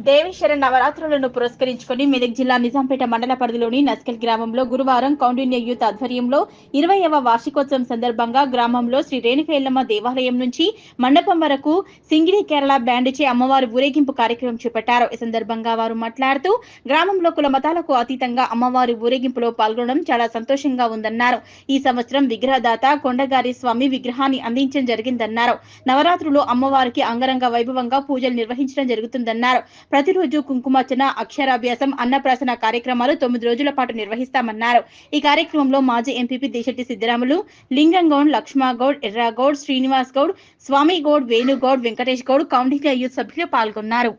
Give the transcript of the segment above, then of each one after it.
దేవీశరణ్ నవరాత్రులను పురస్కరించుకొని మెదక్ జిల్లా నిజాంపేట మండల పరిధిలోని నస్కల్ గ్రామంలో గురువారం కౌండిన్య యూత్ ఆధ్వర్యంలో 20వ వార్షికోత్సవం సందర్భంగా గ్రామంలో శ్రీ రేణుక దేవాలయం నుంచి మండపం వరకు సింగిడి కేరళ బ్యాండ్ చే అమ్మవారి ఊరేగింపు కార్యక్రమం చేపట్టారు. ఈ సందర్భంగా వారు మాట్లాడుతూ గ్రామంలో కుల మతాలకు అతీతంగా అమ్మవారి ఊరేగింపులో పాల్గొనడం చాలా సంతోషంగా ఉందన్నారు. ఈ సంవత్సరం విగ్రహదాత కొండగారి స్వామి విగ్రహాన్ని అందించడం జరిగిందన్నారు. నవరాత్రులు అమ్మవారికి అంగరంగ వైభవంగా పూజలు నిర్వహించడం జరుగుతుందన్నారు. ప్రతిరోజు కుంకుమార్చన, అక్షరాభ్యాసం, అన్నప్రాసన కార్యక్రమాలు 9 రోజుల పాటు నిర్వహిస్తామన్నారు. ఈ కార్యక్రమంలో మాజీ ఎంపీపీ దేశెట్టి సిద్ధరాములు, లింగంగౌడ్, లక్ష్మగౌడ్, ఎర్రగౌడ్, శ్రీనివాస్ గౌడ్, స్వామి గౌడ్, వేణుగౌడ్, వెంకటేష్ గౌడ్, కౌండిన్య యూత్ సభ్యులు పాల్గొన్నారు.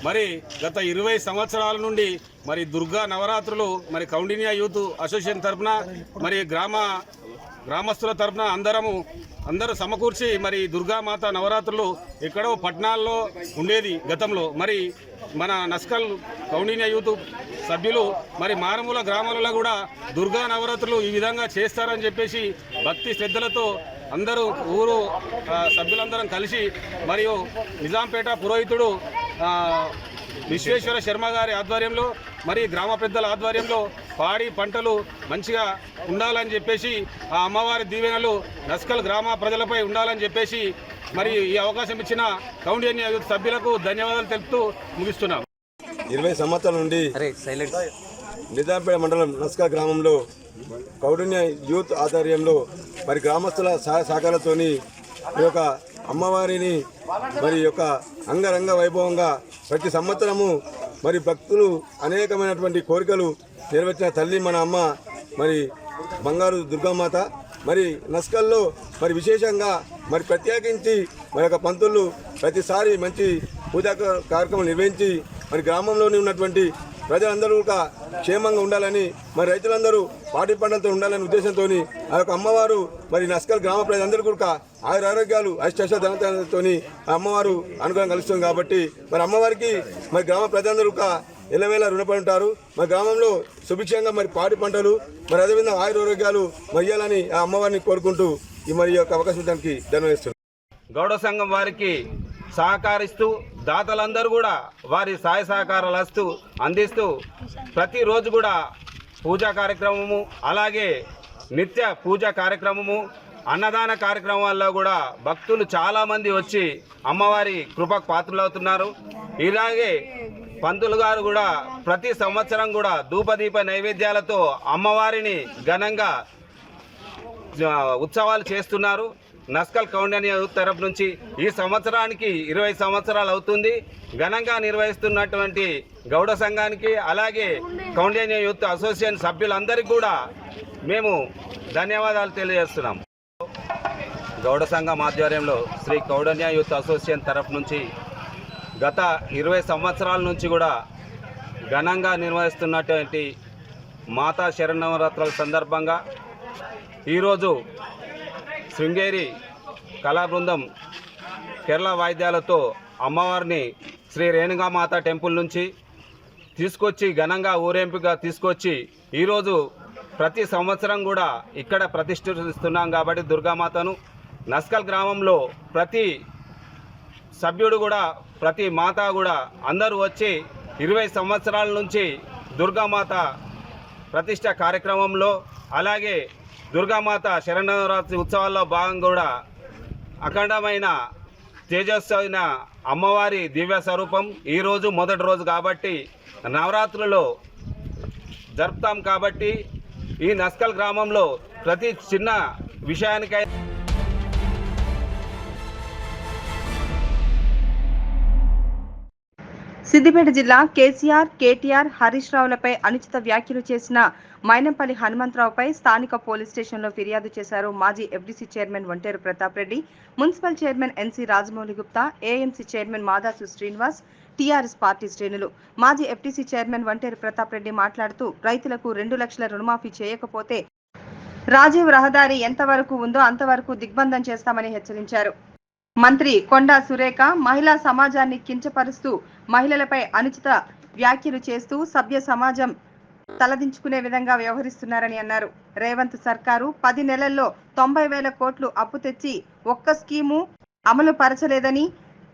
మరి గత 20 సంవత్సరాల నుండి మరి దుర్గా నవరాత్రులు మరి కౌండిన్య యూత్ అసోసియేషన్ తరఫున మరి గ్రామస్తుల తరఫున అందరూ సమకూర్చి మరి దుర్గామాత నవరాత్రులు ఎక్కడో పట్టణాల్లో ఉండేది గతంలో. మరి మన నస్కల్ కౌండిన్య యూత్ సభ్యులు మరి మారుమూల గ్రామాలలో కూడా దుర్గా నవరాత్రులు ఈ విధంగా చేస్తారని చెప్పేసి భక్తి శ్రద్ధలతో అందరూ ఊరు సభ్యులందరం కలిసి మరియు నిజాంపేట పురోహితుడు విశ్వేశ్వర శర్మ గారి ఆధ్వర్యంలో మరి గ్రామ పెద్దల ఆధ్వర్యంలో పాడి పంటలు మంచిగా ఉండాలని చెప్పేసి ఆ అమ్మవారి దీవెనలు నస్కల్ గ్రామ ప్రజలపై ఉండాలని చెప్పేసి మరి ఈ అవకాశం ఇచ్చిన కౌండిన్య యూత్ సభ్యులకు ధన్యవాదాలు తెలుపుతూ ముగిస్తున్నాం. 20 సంవత్సరాల నుండి నిజాంపేట మండలం నస్కల్ గ్రామంలో కౌండిన్య యూత్ ఆధ్వర్యంలో మరి గ్రామస్తుల సహాయ సహకారాలతోని ఈ యొక్క అమ్మవారిని మరి యొక్క అంగరంగ వైభవంగా ప్రతి సంవత్సరము మరి భక్తులు అనేకమైనటువంటి కోరికలు నెరవేర్చిన తల్లి మన అమ్మ మరి బంగారు దుర్గామాత. మరి నస్కల్లో మరి విశేషంగా మరి ప్రత్యేకించి మరి యొక్క పంతులు ప్రతిసారి మంచి పూజా కార్యక్రమం నిర్వహించి మరి గ్రామంలోని ఉన్నటువంటి ప్రజలందరూ క్షేమంగా ఉండాలని మరి రైతులందరూ పాడి పంటలతో ఉండాలనే ఉద్దేశంతో ఆ యొక్క అమ్మవారు మరి నస్కల్ గ్రామ ప్రజలందరూ కూడా ఆరోగ్యాలు అష్టైశ్వర్యాలతో అమ్మవారు అనుగ్రహం కలుస్తుంది. కాబట్టి మరి అమ్మవారికి మరి గ్రామ ప్రజలందరూ ఎల్లవేళ రుణపడి ఉంటారు. మరి గ్రామంలో సుభిక్షంగా మరి పాడి పంటలు మరి అదేవిధంగా ఆరోగ్యాలు మయ్యాలని ఆ అమ్మవారిని కోరుకుంటూ ఈ మరి యొక్క అవకాశం దానికి ధన్యవాదిస్తున్నాను. గౌడ సంఘం వారికి సహకరిస్తూ దాతలందరూ కూడా వారి సహాయ సహకారాలు అందిస్తూ ప్రతిరోజు కూడా పూజా కార్యక్రమము, అలాగే నిత్య పూజా కార్యక్రమము, అన్నదాన కార్యక్రమాల్లో కూడా భక్తులు చాలామంది వచ్చి అమ్మవారి కృపకు పాత్రలవుతున్నారు. ఇలాగే పంతులు గారు కూడా ప్రతి సంవత్సరం కూడా ధూపదీప నైవేద్యాలతో అమ్మవారిని ఘనంగా ఉత్సవాలు చేస్తున్నారు. నస్కల్ కౌండిన్య యూత్ తరఫు నుంచి ఈ సంవత్సరానికి 20 సంవత్సరాలు అవుతుంది. ఘనంగా నిర్వహిస్తున్నటువంటి గౌడ సంఘానికి అలాగే కౌండిన్య యూత్ అసోసియేషన్ సభ్యులందరికీ కూడా మేము ధన్యవాదాలు తెలియజేస్తున్నాం. గౌడ సంఘం ఆధ్వర్యంలో శ్రీ కౌండిన్య యూత్ అసోసియేషన్ తరఫు నుంచి గత 20 సంవత్సరాల నుంచి కూడా ఘనంగా నిర్వహిస్తున్నటువంటి మాతా శరన్నవరాత్రుల సందర్భంగా ఈరోజు శృంగేరి కళాబృందం కేరళ వాయిద్యాలతో అమ్మవారిని శ్రీ రేణుగామాత టెంపుల్ నుంచి తీసుకొచ్చి ఘనంగా ఊరేంపుగా తీసుకొచ్చి ఈరోజు ప్రతి సంవత్సరం కూడా ఇక్కడ ప్రతిష్ఠిస్తున్నాం. కాబట్టి దుర్గామాతను నస్కల్ గ్రామంలో ప్రతి సభ్యుడు కూడా ప్రతి మాత కూడా అందరూ వచ్చి 20 సంవత్సరాల నుంచి దుర్గామాత ప్రతిష్ట కార్యక్రమంలో అలాగే దుర్గామాత శరన్నవరాత్రి ఉత్సవాల్లో భాగంగా కూడా అఖండమైన తేజస్సైన అమ్మవారి దివ్య స్వరూపం ఈరోజు మొదటి రోజు కాబట్టి నవరాత్రులలో జరుపుతాం. కాబట్టి ఈ నస్కల్ గ్రామంలో ప్రతి చిన్న విషయానికై సిద్దిపేట జిల్లా కేటీఆర్ హరీష్ రావులపై అనుచిత వ్యాఖ్యలు చేసిన మైనంపల్లి హనుమంతరావుపై స్థానిక పోలీస్ స్టేషన్లో ఫిర్యాదు చేశారు మాజీ FDC chairman Vanteru Pratap Reddy, municipal chairman NC Rajamouli Gupta, AMC chairman Madasu Srinivas, TRS party శ్రేణులు. మాజీ ఎఫ్డీసీ చైర్మన్ వంటేరు ప్రతాప్ రెడ్డి మాట్లాడుతూ రైతులకు 2 లక్షల రుణమాఫీ చేయకపోతే రాజీవ్ రహదారి ఎంతవరకు ఉందో అంతవరకు దిగ్బంధం చేస్తామని హెచ్చరించారు. మంత్రి కొండా సురేఖ మహిళా సమాజాన్ని కించపరుస్తూ మహిళలపై అనుచిత వ్యాఖ్యలు చేస్తూ సభ్య సమాజం తలదించుకునే విధంగా వ్యవహరిస్తున్నారని అన్నారు. రేవంత్ సర్కారు 10 నెలల్లో 90,000 కోట్లు అప్పు తెచ్చి ఒక్క స్కీము అమలు పరచలేదని,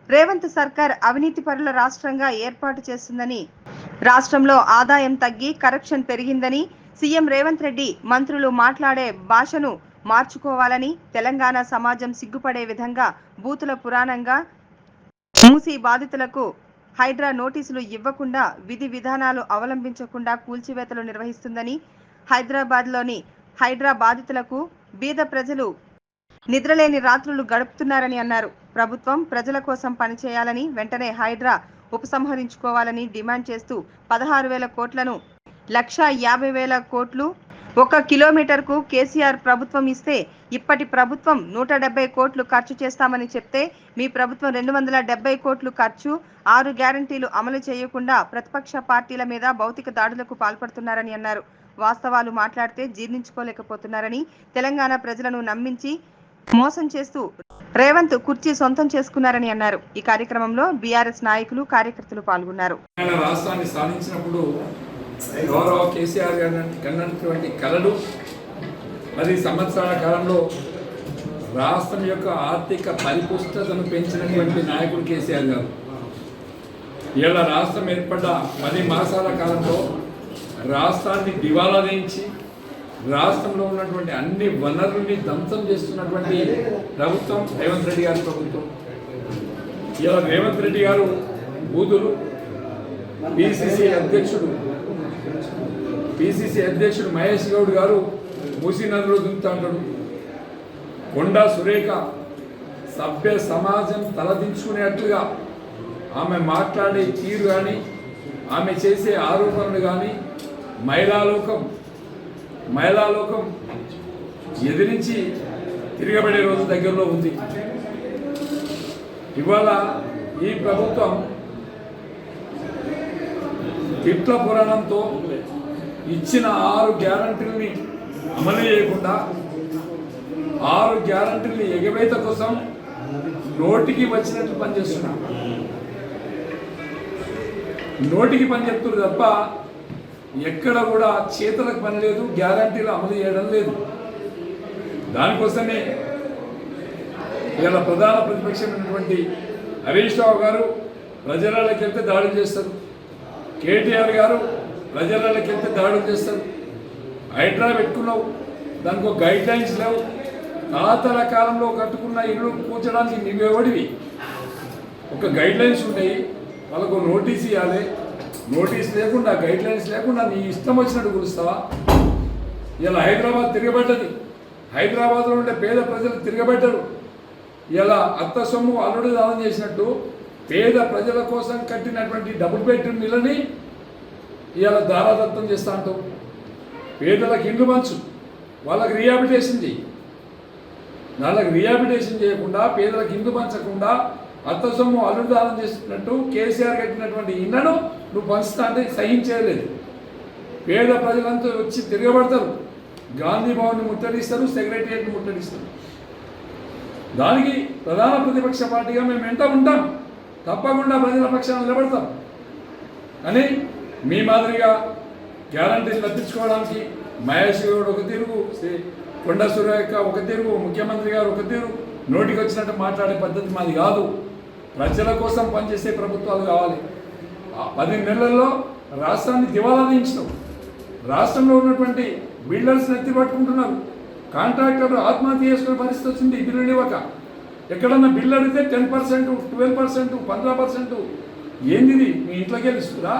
రేవంత్ సర్కార్ అవినీతి పరుల రాష్ట్రంగా ఏర్పాటు చేస్తుందని, రాష్ట్రంలో ఆదాయం తగ్గి కరప్షన్ పెరిగిందని, సీఎం రేవంత్ రెడ్డి మంత్రులు మాట్లాడే భాషను మార్చుకోవాలని, తెలంగాణ సమాజం సిగ్గుపడే విధంగా బూతుల పురాణంగా మూసీ బాధితులకు హైడ్రా నోటీసులు ఇవ్వకుండా విధి విధానాలు అవలంబించకుండా కూల్చివేతలు నిర్వహిస్తుందని, హైదరాబాద్లోని హైడ్రా బాధితులకు బీద ప్రజలు నిద్రలేని రాత్రులు గడుపుతున్నారని అన్నారు. ప్రభుత్వం ప్రజల కోసం పనిచేయాలని, వెంటనే హైడ్రా ఉపసంహరించుకోవాలని డిమాండ్ చేస్తూ 16,000 కోట్లను 1,50,000 కోట్లు 1 కిలోమీటర్కు కేసీఆర్ ప్రభుత్వం ఇస్తే ఇప్పటి ప్రభుత్వం 170 కోట్లు ఖర్చు చేస్తామని చెప్తే మీ ప్రభుత్వం 270 కోట్లు ఖర్చు, 6 గ్యారంటీలు అమలు చేయకుండా ప్రతిపక్ష పార్టీల మీద భౌతిక దాడులకు పాల్పడుతున్నారని అన్నారు. వాస్తవాలు మాట్లాడితే జీర్ణించుకోలేకపోతున్నారని, తెలంగాణ ప్రజలను నమ్మించి మోసం చేస్తూ రేవంత్ కుర్చీ సొంతం చేసుకున్నారని అన్నారు. ఈ కార్యక్రమంలో బీఆర్ఎస్ నాయకులు, కార్యకర్తలు పాల్గొన్నారు. రాష్ట్రాన్ని సాధించినప్పుడు గౌరవ కేసీఆర్ గారు కన్నటువంటి కళలు 10 సంవత్సరాల కాలంలో రాష్ట్రం యొక్క ఆర్థిక పరిపుష్టతను పెంచినటువంటి నాయకుడు కేసీఆర్ గారు. ఇలా రాష్ట్రం ఏర్పడ్డ 10 మాసాల కాలంలో రాష్ట్రాన్ని దివాలా వేయించి రాష్ట్రంలో ఉన్నటువంటి అన్ని వనరుల్ని ధ్వంసం చేస్తున్నటువంటి ప్రభుత్వం రేవంత్ రెడ్డి గారి ప్రభుత్వం. ఇలా రేవంత్ రెడ్డి గారు బూదులు పిసిసి అధ్యక్షుడు మహేష్ గౌడ్ గారు మూసీ నదిలో దుంకుతా ఉంటాడు. కొండా సురేఖ సభ్య సమాజం తలదించుకునేట్లుగా ఆమె మాట్లాడే తీరు కానీ, ఆమె చేసే ఆరోపణలు కానీ మహిళాలోకం ఎదిరించి తిరగబడే రోజు దగ్గరలో ఉంది. ఇవాళ ఈ ప్రభుత్వం తిట్ల పురాణంతో ఇచ్చిన 6 గ్యారంటీలని అమలు చేయకుండా 6 గ్యారంటీలని ఎగవేత కోసం నోటికి వచ్చినట్లు పనిచేస్తున్నారు. నోటికి పని చెప్తున్నారు తప్ప ఎక్కడ కూడా చేతులకు పని లేదు, గ్యారంటీలు అమలు చేయడం లేదు. దానికోసమే ఇలా ప్రధాన ప్రతిపక్షమైనటువంటి హరీష్ రావు గారు ప్రజలకి వెళ్తే దాడులు చేస్తారు, కేటీఆర్ గారు ప్రజలకి వెళ్తే దాడులు చేస్తారు. హైడ్రా పెట్టుకున్నావు, దానికి ఒక గైడ్ లైన్స్ లేవు. తాతల కాలంలో కట్టుకున్న ఇల్లు కూర్చడానికి నువ్వెవడివి? ఒక గైడ్ లైన్స్ ఉంటాయి, వాళ్ళకు నోటీస్ ఇవ్వాలి. నోటీస్ లేకుండా, గైడ్ లైన్స్ లేకుండా నీ ఇష్టం వచ్చినట్టు కూరుస్తావా? ఇలా హైదరాబాద్ తిరగబడ్డది. హైదరాబాద్లో ఉండే పేద ప్రజలు తిరగబెట్టరు. ఇలా అత్త సొమ్ము అల్లుడు దానం చేసినట్టు పేద ప్రజల కోసం కట్టినటువంటి డబుల్ బెడ్రూమ్ ఇళ్ళని ఇలా దారాదత్తం చేస్తా అంటావు. పేదలకు ఇండ్లు పంచు, వాళ్ళకి రీహాబిలిటేషన్ చేయి. వాళ్ళకి రీహాబిలిటేషన్ చేయకుండా, పేదలకు ఇండ్లు పంచకుండా అత్త సొమ్ము అల్లుడు దానం చేస్తున్నట్టు కేసీఆర్ కట్టినటువంటి ఇళ్లను నువ్వు పంచుతా అంటే సహించలేదు. పేద ప్రజలంతా వచ్చి తిరగబడతారు, గాంధీ భవన్ని ముట్టడిస్తారు, సెక్రటరియట్ని ముట్టడిస్తారు. దానికి ప్రధాన ప్రతిపక్ష పార్టీగా మేము వెంట ఉంటాం, తప్పకుండా ప్రజల పక్షాన్ని నిలబడతాం. కానీ మీ మాదిరిగా గ్యారంటీలు తప్పించుకోవడానికి మహేష్ గౌడ్ ఒక తిరుగు, కొండ సురేఖ ఒక తిరుగు, ముఖ్యమంత్రి గారు ఒక తిరుగు, నోటికి వచ్చినట్టు మాట్లాడే పద్ధతి మాది కాదు. ప్రజల కోసం పనిచేసే ప్రభుత్వాలు కావాలి. 10 నెలల్లో రాష్ట్రాన్ని దివాలా తీయించడం, రాష్ట్రంలో ఉన్నటువంటి బిల్డర్స్ని ఎత్తి పట్టుకుంటున్నారు. కాంట్రాక్టర్లు ఆత్మహత్య చేసుకునే పరిస్థితి వచ్చింది బిల్లులు ఇవ్వక. ఎక్కడన్నా బిల్లు అడిగితే 10%, 12%, 15%. ఏంది మీ ఇంట్లోకి వెళ్ళిస్తుందా?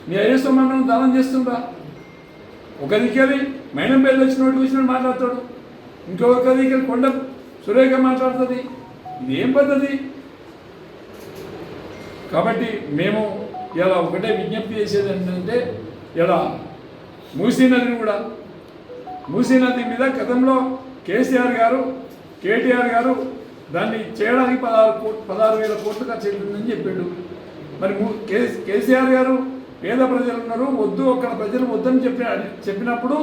మీ ఐఎస్ఓ మనం దానం చేస్తుందా? ఒక దిక్కేది మైనం పేర్లు వచ్చినట్టు చూసినట్టు మాట్లాడతాడు, ఇంకొక దిక్కేది కొండ సురేఖ మాట్లాడుతుంది. ఇది ఏం పద్ధతి? కాబట్టి మేము ఇలా ఒకటే విజ్ఞప్తి చేసేది ఏంటంటే, ఇలా మూసీ నది మీద గతంలో కేసీఆర్ గారు, కేటీఆర్ గారు దాన్ని చేయడానికి 16,000 కోట్లు ఖర్చు అవుతుందని చెప్పాడు. మరి కేసీఆర్ గారు పేద ప్రజలు ఉన్నారు, వద్దు అక్కడ ప్రజలు వద్దని చెప్పినప్పుడు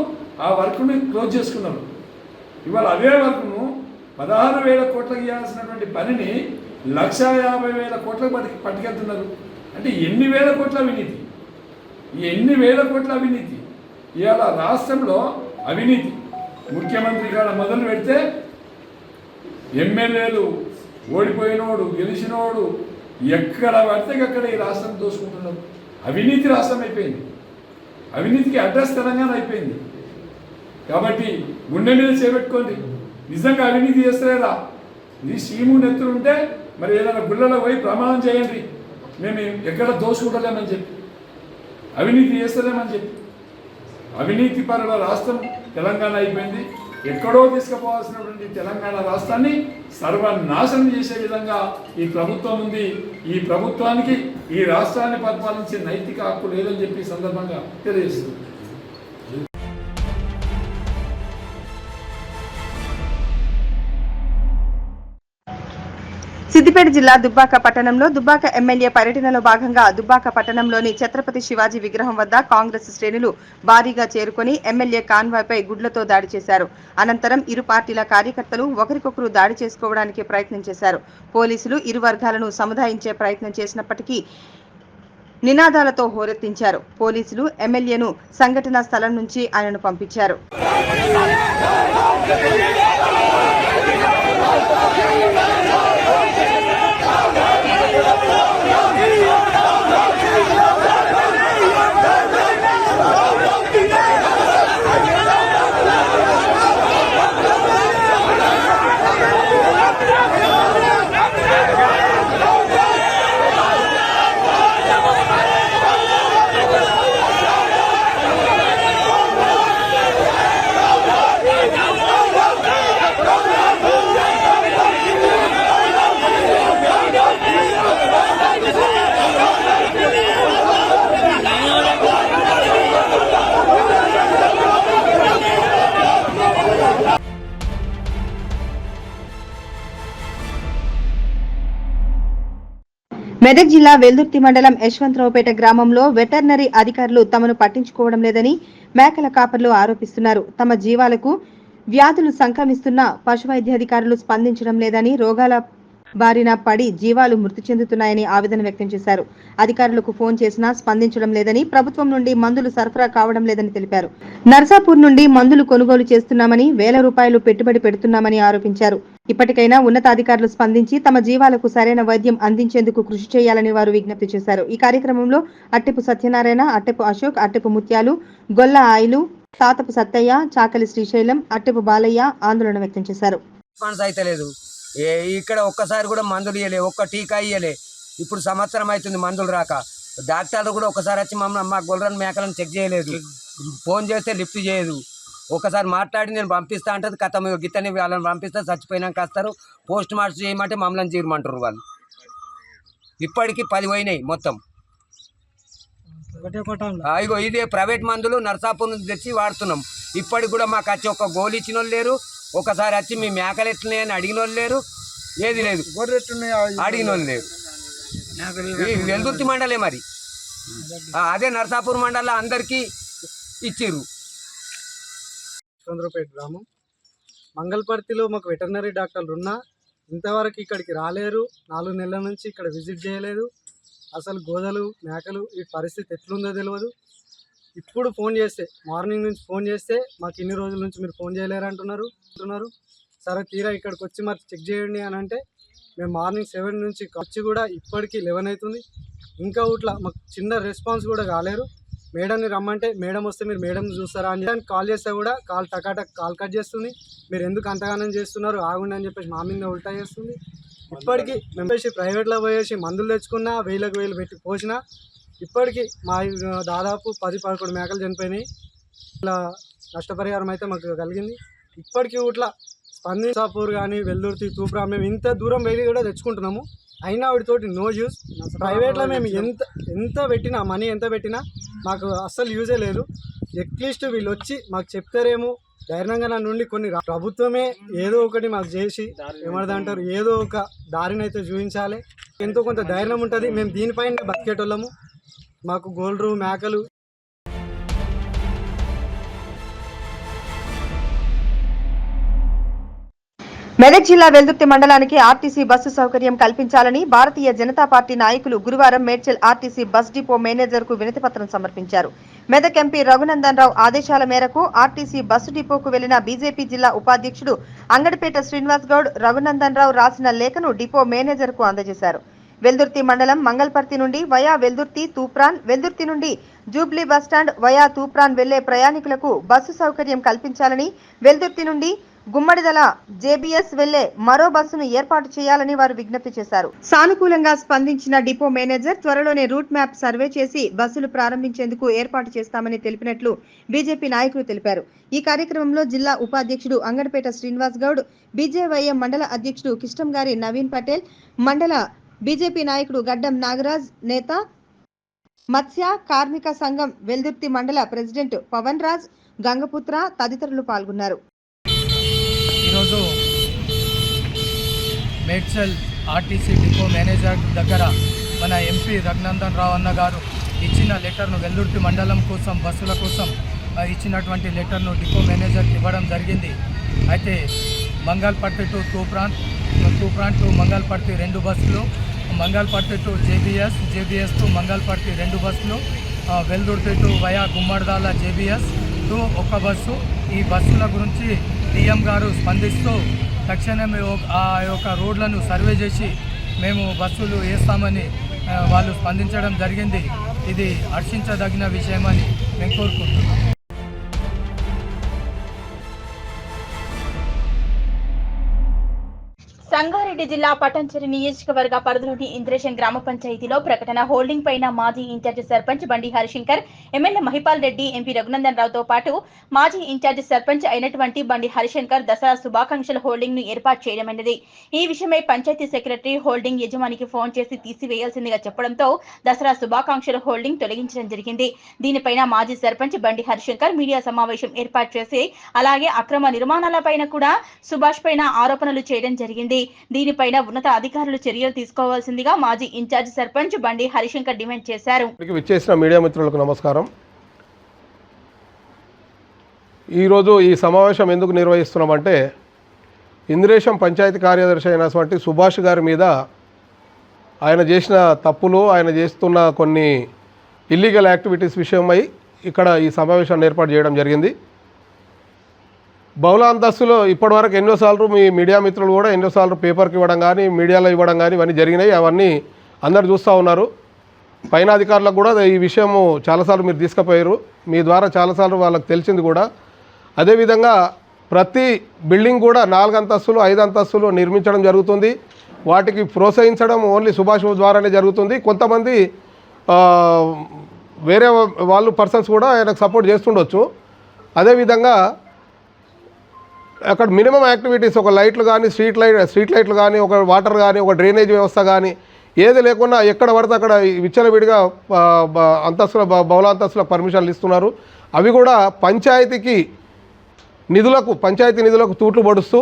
ఆ వర్క్ని క్లోజ్ చేసుకున్నారు. ఇవాళ అదే వర్క్ను 16,000 కోట్లకు ఇవ్వాల్సినటువంటి పనిని 1,50,000 కోట్లకు పట్టుకెళ్తున్నారు. అంటే ఎన్ని వేల కోట్ల అవినీతి, ఎన్ని వేల కోట్ల అవినీతి. ఇవాళ రాష్ట్రంలో అవినీతి ముఖ్యమంత్రి కాడ మొదలు పెడితే ఎమ్మెల్యేలు ఓడిపోయినోడు గెలిచినోడు ఎక్కడ పడితే అక్కడ ఈ రాష్ట్రం దోసుకుంటున్నారు. అవినీతి రాష్ట్రం అయిపోయింది, అవినీతికి అడ్రస్ తెలంగాణ అయిపోయింది. కాబట్టి గుండె మీద చేపెట్టుకోండి, నిజంగా అవినీతి చేస్తలేరా? ఇది సీము నెత్తులు ఉంటే మరి ఏదైనా గుళ్ళలో పోయి ప్రమాణం చేయండి, మేము ఎక్కడ దోసుకుంటలేమని చెప్పి, అవినీతి చేస్తలేమని చెప్పి. అవినీతి పరుల రాష్ట్రం తెలంగాణ అయిపోయింది. ఎక్కడో తీసుకుపోవాల్సినటువంటి తెలంగాణ రాష్ట్రాన్ని సర్వనాశనం చేసే విధంగా ఈ ప్రభుత్వం ఉంది. ఈ ప్రభుత్వానికి ఈ రాష్ట్రాన్ని పరిపాలించే నైతిక హక్కు లేదని చెప్పి సందర్భంగా తెలియజేస్తుంది. సిద్దిపేట జిల్లా దుబ్బాక పట్టణంలో దుబ్బాక ఎమ్మెల్యే పర్యటనలో భాగంగా దుబ్బాక పట్టణంలోని ఛత్రపతి శివాజీ విగ్రహం వద్ద కాంగ్రెస్ శ్రేణులు భారీగా చేరుకొని ఎమ్మెల్యే కాన్వాయ్పై గుడ్లతో దాడి చేశారు. అనంతరం ఇరు పార్టీల కార్యకర్తలు ఒకరికొకరు దాడి చేసుకోవడానికి ప్రయత్నం చేశారు. పోలీసులు ఇరు వర్గాలను సముదాయించే ప్రయత్నం చేసినప్పటికీ నినాదాలతో హోరెత్తించారు. పోలీసులు ఎమ్మెల్యేను సంఘటనా స్థలం నుంచి ఆయనను పంపించారు. మెదక్ జిల్లా వెల్దుర్తి మండలం యశ్వంతరావుపేట గ్రామంలో వెటర్నరీ అధికారులు తమను పట్టించుకోవడం లేదని మేకల కాపర్లు ఆరోపిస్తున్నారు. తమ జీవాలకు వ్యాధులు సంక్రమిస్తున్న పశువైద్యాధికారులు స్పందించడం లేదని, రోగాల బారిన పడి జీవాలు మృతి చెందుతున్నాయని ఆవేదన వ్యక్తం చేశారు. అధికారులకు ఫోన్ చేసినా స్పందించడం లేదని, ప్రభుత్వం నుండి మందులు సరఫరా కావడం లేదని తెలిపారు. నర్సాపూర్ నుండి మందులు కొనుగోలు చేస్తున్నామని, వేల రూపాయలు పెట్టుబడి పెడుతున్నామని ఆరోపించారు. ఇప్పటికైనా ఉన్నతాధికారులు స్పందించి తమ జీవాలకు సరైన వైద్యం అందించేందుకు కృషి చేయాలని వారు విజ్ఞప్తి చేశారు. ఈ కార్యక్రమంలో అట్టెపు సత్యనారాయణ, అట్టెపు అశోక్, అట్టెపు ముత్యాలు, గొల్ల ఆయిలు, తాతపు సత్తయ్య, చాకలి శ్రీశైలం, అట్టెపు బాలయ్య ఆందోళన వ్యక్తం చేశారు. ఇక్కడ ఒక్కసారి కూడా మందులు ఇవ్వలే, ఒక్క టీకా ఇవ్వలే. ఇప్పుడు సంవత్సరం అవుతుంది మందులు రాక. డాక్టర్లు కూడా ఒకసారి వచ్చి మమ్మల్ని మా గొర్రెలను మేకలను చెక్ చేయలేదు, ఫోన్ చేస్తే లిఫ్ట్ చేయదు. ఒకసారి మాట్లాడి నేను పంపిస్తా అంటది, కథ గిత్తని వాళ్ళని పంపిస్తే చచ్చిపోయినాక వస్తారు, పోస్ట్ మార్టం చేయమంటే మమ్మల్ని తీరమంటారు వాళ్ళు. ఇప్పటికీ 10 పోయినాయి మొత్తం. ఇగో ఇదే ప్రైవేట్ మందులు నర్సాపూర్ నుంచి తెచ్చి వాడుతున్నాం. ఇప్పటికి కూడా మాకు వచ్చి ఒక గోలు ఇచ్చిన వాళ్ళు లేరు, ఒకసారి వచ్చి మీ మేకలు ఎట్లున్నాయని అడిగిన వాళ్ళు లేరు. ఏది లేదు, అడిగిన వాళ్ళు లేరు. ఈ వెల్దుర్తి మండలే మరి అదే నర్సాపూర్ మండలం అందరికీ ఇచ్చిర్రు. చంద్రపేట గ్రామం మంగళపర్తిలో మాకు వెటర్నరీ డాక్టర్లు ఉన్నా ఇంతవరకు ఇక్కడికి రాలేరు. 4 నెలల నుంచి ఇక్కడ విజిట్ చేయలేదు. అసలు గోదలు మేకలు ఈ పరిస్థితి ఎట్లుందో తెలియదు. ఇప్పుడు ఫోన్ చేస్తే మార్నింగ్ నుంచి ఫోన్ చేస్తే మాకు ఇన్ని రోజుల నుంచి మీరు ఫోన్ చేయలేరు అంటున్నారు. సరే తీరా ఇక్కడికి వచ్చి మరి చెక్ చేయండి అని అంటే మేము మార్నింగ్ 7 నుంచి వచ్చి కూడా ఇప్పటికీ 11 అవుతుంది. ఇంకా ఇట్లా మాకు చిన్న రెస్పాన్స్ కూడా కాలేరు. మేడంని రమ్మంటే మేడం వస్తే మీరు మేడం చూస్తారా అని కాల్ చేస్తే కూడా కాల్ కట్ చేస్తుంది. మీరు ఎందుకు అంతగానం చేస్తున్నారు ఆగుండి అని చెప్పేసి మా మీద ఉల్టా చేస్తుంది. ఇప్పటికీ మేము ప్రైవేట్లో పోయేసి మందులు తెచ్చుకున్నా 1000 పెట్టి పోసినా ఇప్పటికీ మా దాదాపు 10-11 మేకలు చనిపోయినాయి. ఇలా నష్టపరిహారం అయితే మాకు కలిగింది. ఇప్పటికీ ఇట్లా స్పందించాపూర్ కానీ వెల్దుర్తి తూప్రా మేము ఇంత దూరం వెళ్ళి కూడా తెచ్చుకుంటున్నాము. అయినా వాటితోటి నో యూజ్. ప్రైవేట్లో మేము ఎంత పెట్టినా మనీ ఎంత పెట్టినా మాకు అస్సలు యూజే లేదు. అట్లీస్ట్ వీళ్ళు వచ్చి మాకు చెప్తారేమో ధైర్యంగా నా నుండి కొన్ని ప్రభుత్వమే ఏదో ఒకటి మాకు చేసి ఏమంటారు ఏదో ఒక దారిని అయితే చూపించాలి. ఎంతో కొంత ధైర్యం ఉంటుంది. మేము దీనిపైన బతికేటోళ్ళము. మాకు గోల్డ్రు మేకలు మెదక్ జిల్లా వెల్దుర్తి మండలానికి ఆర్టీసీ బస్సు సౌకర్యం కల్పించాలని భారతీయ జనతా పార్టీ నాయకులు గురువారం Medchal RTC bus depot manager కు వినతిపత్రం సమర్పించారు. మెదక్ ఎంపీ రఘునందన్ రావు ఆదేశాల మేరకు ఆర్టీసీ బస్సు డిపోకు వెళ్లిన బీజేపీ జిల్లా ఉపాధ్యక్షుడు అంగడిపేట శ్రీనివాస్ గౌడ్ రఘునందన్ రావు రాసిన లేఖను డిపో మేనేజర్ కు అందజేశారు. వెల్దుర్తి మండలం మంగళపర్తి నుండి వయా వెల్దుర్తి తూప్రాన్, వెల్దుర్తి నుండి జూబ్లీ బస్టాండ్ వయా తూప్రాన్ వెళ్లే ప్రయాణికులకు బస్సు సౌకర్యం కల్పించాలని, వెల్దుర్తి నుండి గుమ్మడిదల జేబీఎస్ వెళ్లే మరో బస్సును ఏర్పాటు చేయాలని వారు విజ్ఞప్తి చేశారు. సానుకూలంగా స్పందించిన డిపో మేనేజర్ త్వరలోనే రూట్ మ్యాప్ సర్వే చేసి బస్సులు ప్రారంభించేందుకు ఏర్పాటు చేస్తామని తెలిపినట్లు బీజేపీ నాయకులు తెలిపారు. ఈ కార్యక్రమంలో జిల్లా ఉపాధ్యక్షుడు అంగడిపేట శ్రీనివాస్ గౌడ్, బీజేవైఎం మండల అధ్యక్షుడు కిష్టంగారి నవీన్ పటేల్, మండల బీజేపీ నాయకుడు గడ్డం నాగరాజ్, నేత మత్స్య కార్మిక సంఘం వెల్దుర్తి మండల ప్రెసిడెంట్ పవన్ రాజ్, గంగపుత్ర తదితరులు పాల్గొన్నారు. ఈరోజు మేడ్చల్ ఆర్టీసీ డిపో మేనేజర్ దగ్గర మన ఎంపీ రఘునందన్ రావు అన్న గారు ఇచ్చిన లెటర్ను వెల్దుర్తి మండలం కోసం బస్సుల కోసం ఇచ్చినటువంటి లెటర్ను డిపో మేనేజర్కి ఇవ్వడం జరిగింది. అయితే మంగళపర్తి టు తూప్రాన్ టు మంగళపర్తి 2 బస్సులు, Mangalparthi to JBS to Mangalparthi 2 బస్సులు, Veldurthi to via Gummadidala JBS to 1 bus. ఈ బస్సుల గురించి డిఎం గారు స్పందిస్తూ తక్షణమే ఆ యొక్క రోడ్లను సర్వే చేసి మేము బస్సులు వేస్తామని వాళ్ళు స్పందించడం జరిగింది. ఇది హర్షించదగిన విషయమని మేము కోరుకుంటున్నాం. సంగారెడ్డి జిల్లా పటంచెరు నియోజకవర్గ పరిధిలోని ఇంద్రేశం గ్రామ పంచాయతీలో ప్రకటన హోల్డింగ్ పైన మాజీ ఇన్ఛార్జి సర్పంచ్ బండి హరిశంకర్, ఎమ్మెల్యే మహిపాల్ రెడ్డి, ఎంపీ రఘునందన్ రావుతో పాటు మాజీ ఇన్ఛార్జి సర్పంచ్ అయినటువంటి బండి హరిశంకర్ దసరా శుభాకాంక్షల హోల్డింగ్ ను ఏర్పాటు చేయడమైనది. ఈ విషయమై పంచాయతీ సెక్రటరీ హోల్డింగ్ యజమానికి ఫోన్ చేసి తీసివేయాల్సిందిగా చెప్పడంతో దసరా శుభాకాంక్షల హోల్డింగ్ తొలగించడం జరిగింది. దీనిపైన మాజీ సర్పంచ్ బండి హరిశంకర్ మీడియా సమావేశం ఏర్పాటు చేసి అలాగే అక్రమ నిర్మాణాలపైన కూడా సుభాష్ పైన ఆరోపణలు చేయడం జరిగింది. దీనిపైన ఉన్నత అధికారులు చర్యలు తీసుకోవాల్సిందిగా మాజీ ఇన్ఛార్జ్ సర్పంచ్ బండి హరిశంకర్ డిమాండ్ చేశారు. విచ్చేసిన మీడియా మిత్రులకు నమస్కారం. ఈరోజు ఈ సమావేశం ఎందుకు నిర్వహిస్తున్నామంటే ఇంద్రేశం పంచాయతీ కార్యదర్శి అయినటువంటి సుభాష్ గారి మీద ఆయన చేసిన తప్పులు, ఆయన చేస్తున్న కొన్ని ఇల్లీగల్ యాక్టివిటీస్ విషయమై ఇక్కడ ఈ సమావేశాన్ని ఏర్పాటు చేయడం జరిగింది. బహుళ అంతస్తులో ఇప్పటివరకు ఎన్నోసార్లు మీ మీడియా మిత్రులు కూడా ఎన్నోసార్లు పేపర్కి ఇవ్వడం కానీ మీడియాలో ఇవ్వడం కానీ ఇవన్నీ జరిగినాయి. అవన్నీ అందరు చూస్తూ ఉన్నారు. పైన అధికారులకు కూడా ఈ విషయము చాలాసార్లు మీరు తీసుకుపోయారు. మీ ద్వారా చాలాసార్లు వాళ్ళకి తెలిసింది కూడా. అదేవిధంగా ప్రతి బిల్డింగ్ కూడా 4 అంతస్తులు 5 అంతస్తులు నిర్మించడం జరుగుతుంది. వాటికి ప్రోత్సహించడం ఓన్లీ సుభాష్ ద్వారానే జరుగుతుంది. కొంతమంది వేరే వాళ్ళు పర్సన్స్ కూడా ఆయనకు సపోర్ట్ చేస్తుండొచ్చు. అదేవిధంగా అక్కడ మినిమం యాక్టివిటీస్ ఒక లైట్లు కానీ స్ట్రీట్ లైట్లు కానీ ఒక వాటర్ కానీ ఒక డ్రైనేజ్ వ్యవస్థ కానీ ఏది లేకుండా ఎక్కడ పడితే అక్కడ విచ్చలవిడిగా అంతస్తుల బహుళ అంతస్తుల పర్మిషన్లు ఇస్తున్నారు. అవి కూడా పంచాయతీ నిధులకు తూట్లు పడుస్తూ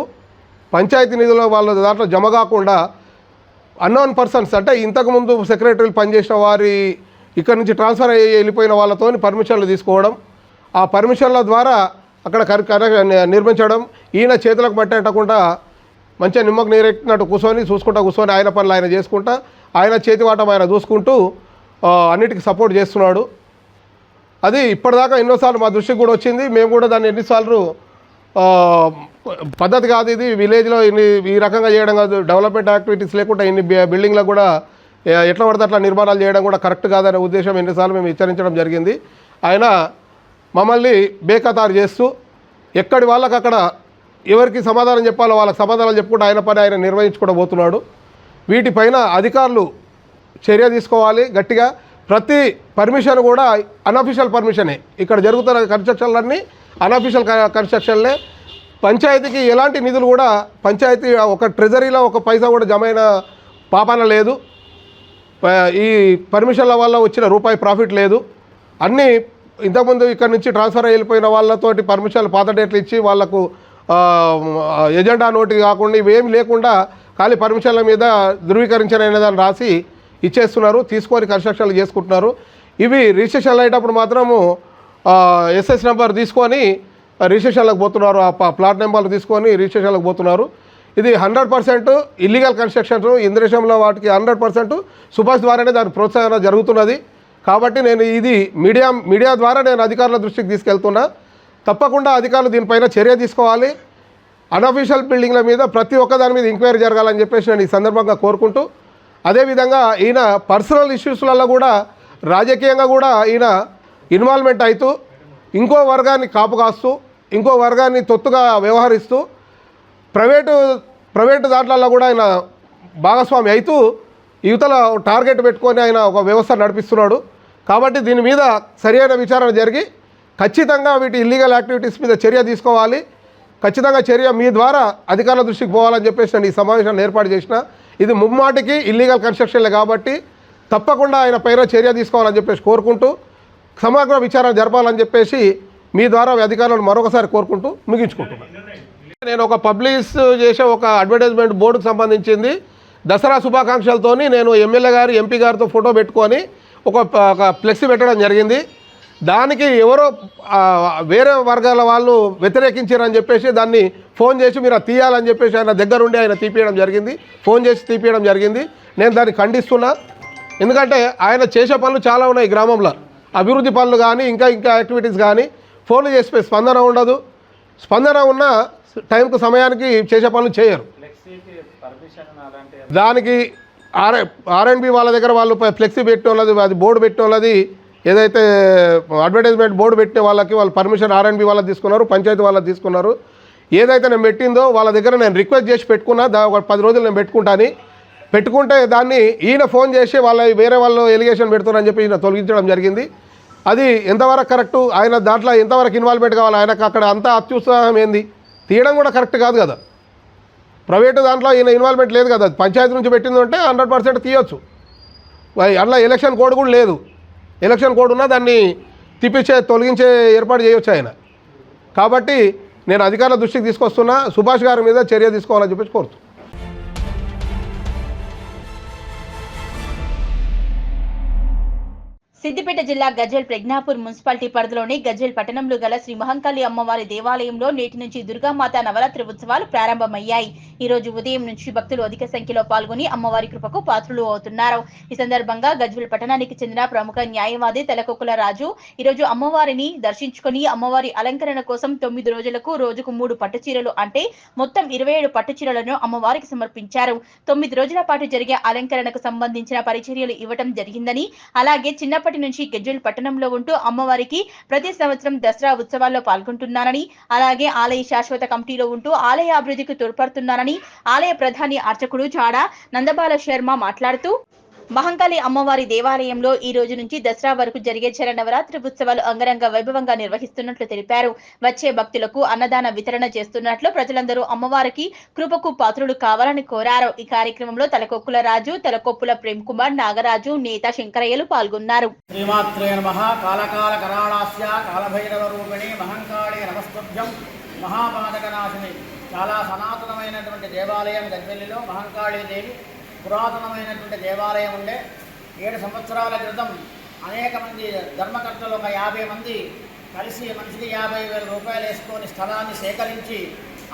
పంచాయతీ నిధుల వాళ్ళ దాంట్లో జమ కాకుండా అన్నోన్ పర్సన్స్ అంటే ఇంతకుముందు సెక్రటరీలు పనిచేసిన వారి ఇక్కడ నుంచి ట్రాన్స్ఫర్ అయ్యి వెళ్ళిపోయిన వాళ్ళతో పర్మిషన్లు తీసుకోవడం, ఆ పర్మిషన్ల ద్వారా అక్కడ నిర్మించడం, ఈయన చేతులకు పట్టకుండా మంచిగా నిమ్మకు నీరెట్టినట్టు కూర్చొని ఆయన పనులు ఆయన చేసుకుంటా, ఆయన చేతివాటం ఆయన చూసుకుంటూ అన్నిటికీ సపోర్ట్ చేస్తున్నాడు. అది ఇప్పటిదాకా ఎన్నోసార్లు మా దృష్టికి కూడా వచ్చింది. మేము కూడా దాన్ని ఎన్నిసార్లు పద్ధతి కాదు ఇది, విలేజ్లో ఈ రకంగా చేయడం కాదు, డెవలప్మెంట్ యాక్టివిటీస్ లేకుండా ఇన్ని బిల్డింగ్లకు కూడా ఎట్లా పడితే అట్లా నిర్మాణాలు చేయడం కూడా కరెక్ట్ కాదనే ఉద్దేశం ఎన్నిసార్లు మేము హెచ్చరించడం జరిగింది. ఆయన మమ్మల్ని బేఖతారు చేస్తూ ఎక్కడి వాళ్ళకి అక్కడ ఎవరికి సమాధానం చెప్పాలో వాళ్ళకి సమాధానాలు చెప్పుకుంటూ ఆయన పని ఆయన నిర్వహించుకుంటూ పోతున్నాడు. వీటిపైన అధికారులు చర్య తీసుకోవాలి గట్టిగా. ప్రతి పర్మిషన్ కూడా అన్అఫీషియల్ పర్మిషనే, ఇక్కడ జరుగుతున్న కన్స్ట్రక్షన్లన్నీ అన్అఫీషియల్ కన్స్ట్రక్షన్లే. పంచాయతీకి ఎలాంటి నిధులు కూడా పంచాయతీ ఒక ట్రెజరీలో ఒక పైసా కూడా జమైన పాపాన లేదు. ఈ పర్మిషన్ల వల్ల వచ్చిన రూపాయి ప్రాఫిట్ లేదు. అన్నీ ఇంతకుముందు ఇక్కడ నుంచి ట్రాన్స్ఫర్ అయిపోయిన వాళ్ళతోటి పర్మిషన్లు పాత డేట్లు ఇచ్చి వాళ్లకు ఎజెండా నోటి కాకుండా ఇవేమి లేకుండా ఖాళీ పర్మిషన్ల మీద ధృవీకరించిన దాన్ని రాసి ఇచ్చేస్తున్నారు, తీసుకొని కన్స్ట్రక్షన్లు చేసుకుంటున్నారు. ఇవి రిజిస్ట్రేషన్లు అయ్యేటప్పుడు మాత్రము ఎస్ఎస్ నెంబర్ తీసుకొని రిజిస్ట్రేషన్లకు పోతున్నారు, ఆ ప్లాట్ నెంబర్లు తీసుకొని రిజిస్ట్రేషన్లకు పోతున్నారు. ఇది 100% ఇల్లీగల్ కన్స్ట్రక్షన్స్. ఇంద్రేశంలో వాటికి 100% సుభాష్ ద్వారానే దాని ప్రోత్సాహన జరుగుతున్నది. కాబట్టి నేను ఇది మీడియా ద్వారా నేను అధికారుల దృష్టికి తీసుకెళ్తున్నా. తప్పకుండా అధికారులు దీనిపైన చర్య తీసుకోవాలి. అన్అఫీషియల్ బిల్డింగ్ల మీద ప్రతి ఒక్క దాని మీద ఎంక్వైరీ జరగాలని చెప్పేసి నేను ఈ సందర్భంగా కోరుకుంటూ, అదేవిధంగా ఈయన పర్సనల్ ఇష్యూస్లలో కూడా రాజకీయంగా కూడా ఈయన ఇన్వాల్వ్మెంట్ అవుతూ ఇంకో వర్గాన్ని కాపు కాస్తూ ఇంకో వర్గాన్ని తొత్తుగా వ్యవహరిస్తూ ప్రైవేటు దాంట్లలో కూడా ఆయన భాగస్వామి అవుతూ యువతల టార్గెట్ పెట్టుకొని ఆయన ఒక వ్యవస్థ నడిపిస్తున్నాడు. కాబట్టి దీని మీద సరైన విచారణ జరిగి ఖచ్చితంగా వీటి ఇల్లీగల్ యాక్టివిటీస్ మీద చర్య తీసుకోవాలి. ఖచ్చితంగా చర్య మీ ద్వారా అధికారుల దృష్టికి పోవాలని చెప్పేసి నేను ఈ సమావేశాన్ని ఏర్పాటు చేసిన. ఇది ముమ్మాటికి ఇల్లీగల్ కన్స్ట్రక్షన్లే కాబట్టి తప్పకుండా ఆయన పైన చర్య తీసుకోవాలని చెప్పేసి కోరుకుంటూ సమగ్ర విచారణ జరపాలని చెప్పేసి మీ ద్వారా అధికారులను మరొకసారి కోరుకుంటూ ముగించుకుంటున్నాను. నేను ఒక పబ్లిష్ చేసే ఒక అడ్వర్టైజ్మెంట్ బోర్డుకు సంబంధించింది దసరా శుభాకాంక్షలతోని నేను ఎమ్మెల్యే గారు ఎంపీ గారితో ఫోటో పెట్టుకొని ఒక ఫ్లెక్సీ పెట్టడం జరిగింది. దానికి ఎవరో వేరే వర్గాల వాళ్ళు వ్యతిరేకించారని చెప్పేసి దాన్ని ఫోన్ చేసి మీరు తీయాలని చెప్పేసి ఆయన దగ్గరుండి ఆయన తీపియడం జరిగింది, ఫోన్ చేసి తీపియడం జరిగింది. నేను దాన్ని ఖండిస్తున్నా. ఎందుకంటే ఆయన చేసే పనులు చాలా ఉన్నాయి గ్రామంలో, అభివృద్ధి పనులు కానీ ఇంకా యాక్టివిటీస్ కానీ. ఫోన్లు చేసి స్పందన ఉండదు, స్పందన ఉన్న టైంకు సమయానికి చేసే పనులు చేయరు. దానికి ఆర్ఎండ్బి వాళ్ళ దగ్గర వాళ్ళు ఫ్లెక్సీ పెట్టిన వాళ్ళది, అది బోర్డు పెట్టిన వాళ్ళది, ఏదైతే అడ్వర్టైజ్మెంట్ బోర్డు పెట్టిన వాళ్ళకి వాళ్ళు పర్మిషన్ ఆర్ఎండ్బి వాళ్ళకి తీసుకున్నారు, పంచాయతీ వాళ్ళకి తీసుకున్నారు. ఏదైతే నేను పెట్టిందో వాళ్ళ దగ్గర నేను రిక్వెస్ట్ చేసి పెట్టుకున్నా, ఒక 10 రోజులు నేను పెట్టుకుంటే దాన్ని ఈయన ఫోన్ చేసి వేరే వాళ్ళు ఎలిగేషన్ పెడుతున్నారని చెప్పి ఈయన తొలగించడం జరిగింది. అది ఎంతవరకు కరెక్టు, ఆయన దాంట్లో ఎంతవరకు ఇన్వాల్వ్మెంట్ కావాలి, ఆయనకు అక్కడ అంతా అత్యుత్సాహం ఏంది, తీయడం కూడా కరెక్ట్ కాదు కదా. ప్రైవేటు దాంట్లో ఈయన ఇన్వాల్వ్మెంట్ లేదు కదా, పంచాయతీ నుంచి పెట్టిందంటే 100% తీయొచ్చు. అందులో ఎలక్షన్ కోడ్ కూడా లేదు. ఎలక్షన్ కోడ్ ఉన్నా దాన్ని తొలగించే ఏర్పాటు చేయొచ్చు ఆయన. కాబట్టి నేను అధికారుల దృష్టికి తీసుకొస్తున్నా, సుభాష్ గారి మీద చర్య తీసుకోవాలని చెప్పేసి కోరుతున్నాను. సిద్దిపేట జిల్లా గజ్వేల్ ప్రజ్ఞాపూర్ మున్సిపాలిటీ పరిధిలోని గజ్వేల్ పట్టణంలో గల శ్రీ మహంకాళి అమ్మవారి దేవాలయంలో నేటి నుంచి దుర్గామాత నవరాత్రి ఉత్సవాలు ప్రారంభమయ్యాయి. ఈ రోజు ఉదయం నుంచి భక్తులు అధిక సంఖ్యలో పాల్గొని అమ్మవారి కృపకు పాత్రులు అవుతున్నారు. ఈ సందర్భంగా గజ్వేల్ పట్టణానికి చెందిన ప్రముఖ న్యాయవాది తెలకొక్కుల రాజు ఈ రోజు అమ్మవారిని దర్శించుకుని అమ్మవారి అలంకరణ కోసం 9 రోజులకు రోజుకు 3 పట్టుచీరలు అంటే మొత్తం 27 పట్టుచీరలను అమ్మవారికి సమర్పించారు. 9 రోజుల పాటు జరిగే అలంకరణకు సంబంధించిన పరిచర్యలు ఇవ్వటం జరిగిందని, అలాగే చిన్నప్పటి నుంచి గజ్వేల్ పట్టణంలో ఉంటూ అమ్మవారికి ప్రతి సంవత్సరం దసరా ఉత్సవాల్లో పాల్గొంటున్నానని, అలాగే ఆలయ శాశ్వత కమిటీలో ఉంటూ ఆలయ అభివృద్ధికి తోడ్పడుతున్నానని ఆలయ ప్రధాని అర్చకుడు చాడ నందబాల శర్మ మాట్లాడుతూ, మహంకాళి అమ్మవారి దేవాలయంలో ఈ రోజు నుంచి దసరా వరకు జరిగే శరన్నవరాత్రి ఉత్సవాలు అంగరంగ వైభవంగా నిర్వహిస్తున్నట్లు తెలిపారు. వచ్చే భక్తులకు అన్నదాన వితరణ చేస్తున్నట్లు, ప్రజలందరూ అమ్మవారికి కృపకు పాత్రులు కావాలని కోరారు. ఈ కార్యక్రమంలో తలకొక్కుల రాజు, తలకొప్పుల ప్రేమ్ కుమార్, నాగరాజు, నేత శంకరయ్యలు పాల్గొన్నారు. శ్రీమాత్రే నమః. కాలకాల కరాళాస్య కాలభైరవ రూపిణి మహంకాళి నమస్తుభ్యం మహాపాతకనాశిని చాలా సనాతనమైనటువంటి దేవాలయం గజ్వెల్లిలో మహంకాళీదేవి పురాతనమైనటువంటి దేవాలయం ఉండే 7 సంవత్సరాల క్రితం అనేక మంది ధర్మకర్తలు ఒక 50 మంది కలిసి మనిషికి 50,000 రూపాయలు వేసుకొని స్థలాన్ని సేకరించి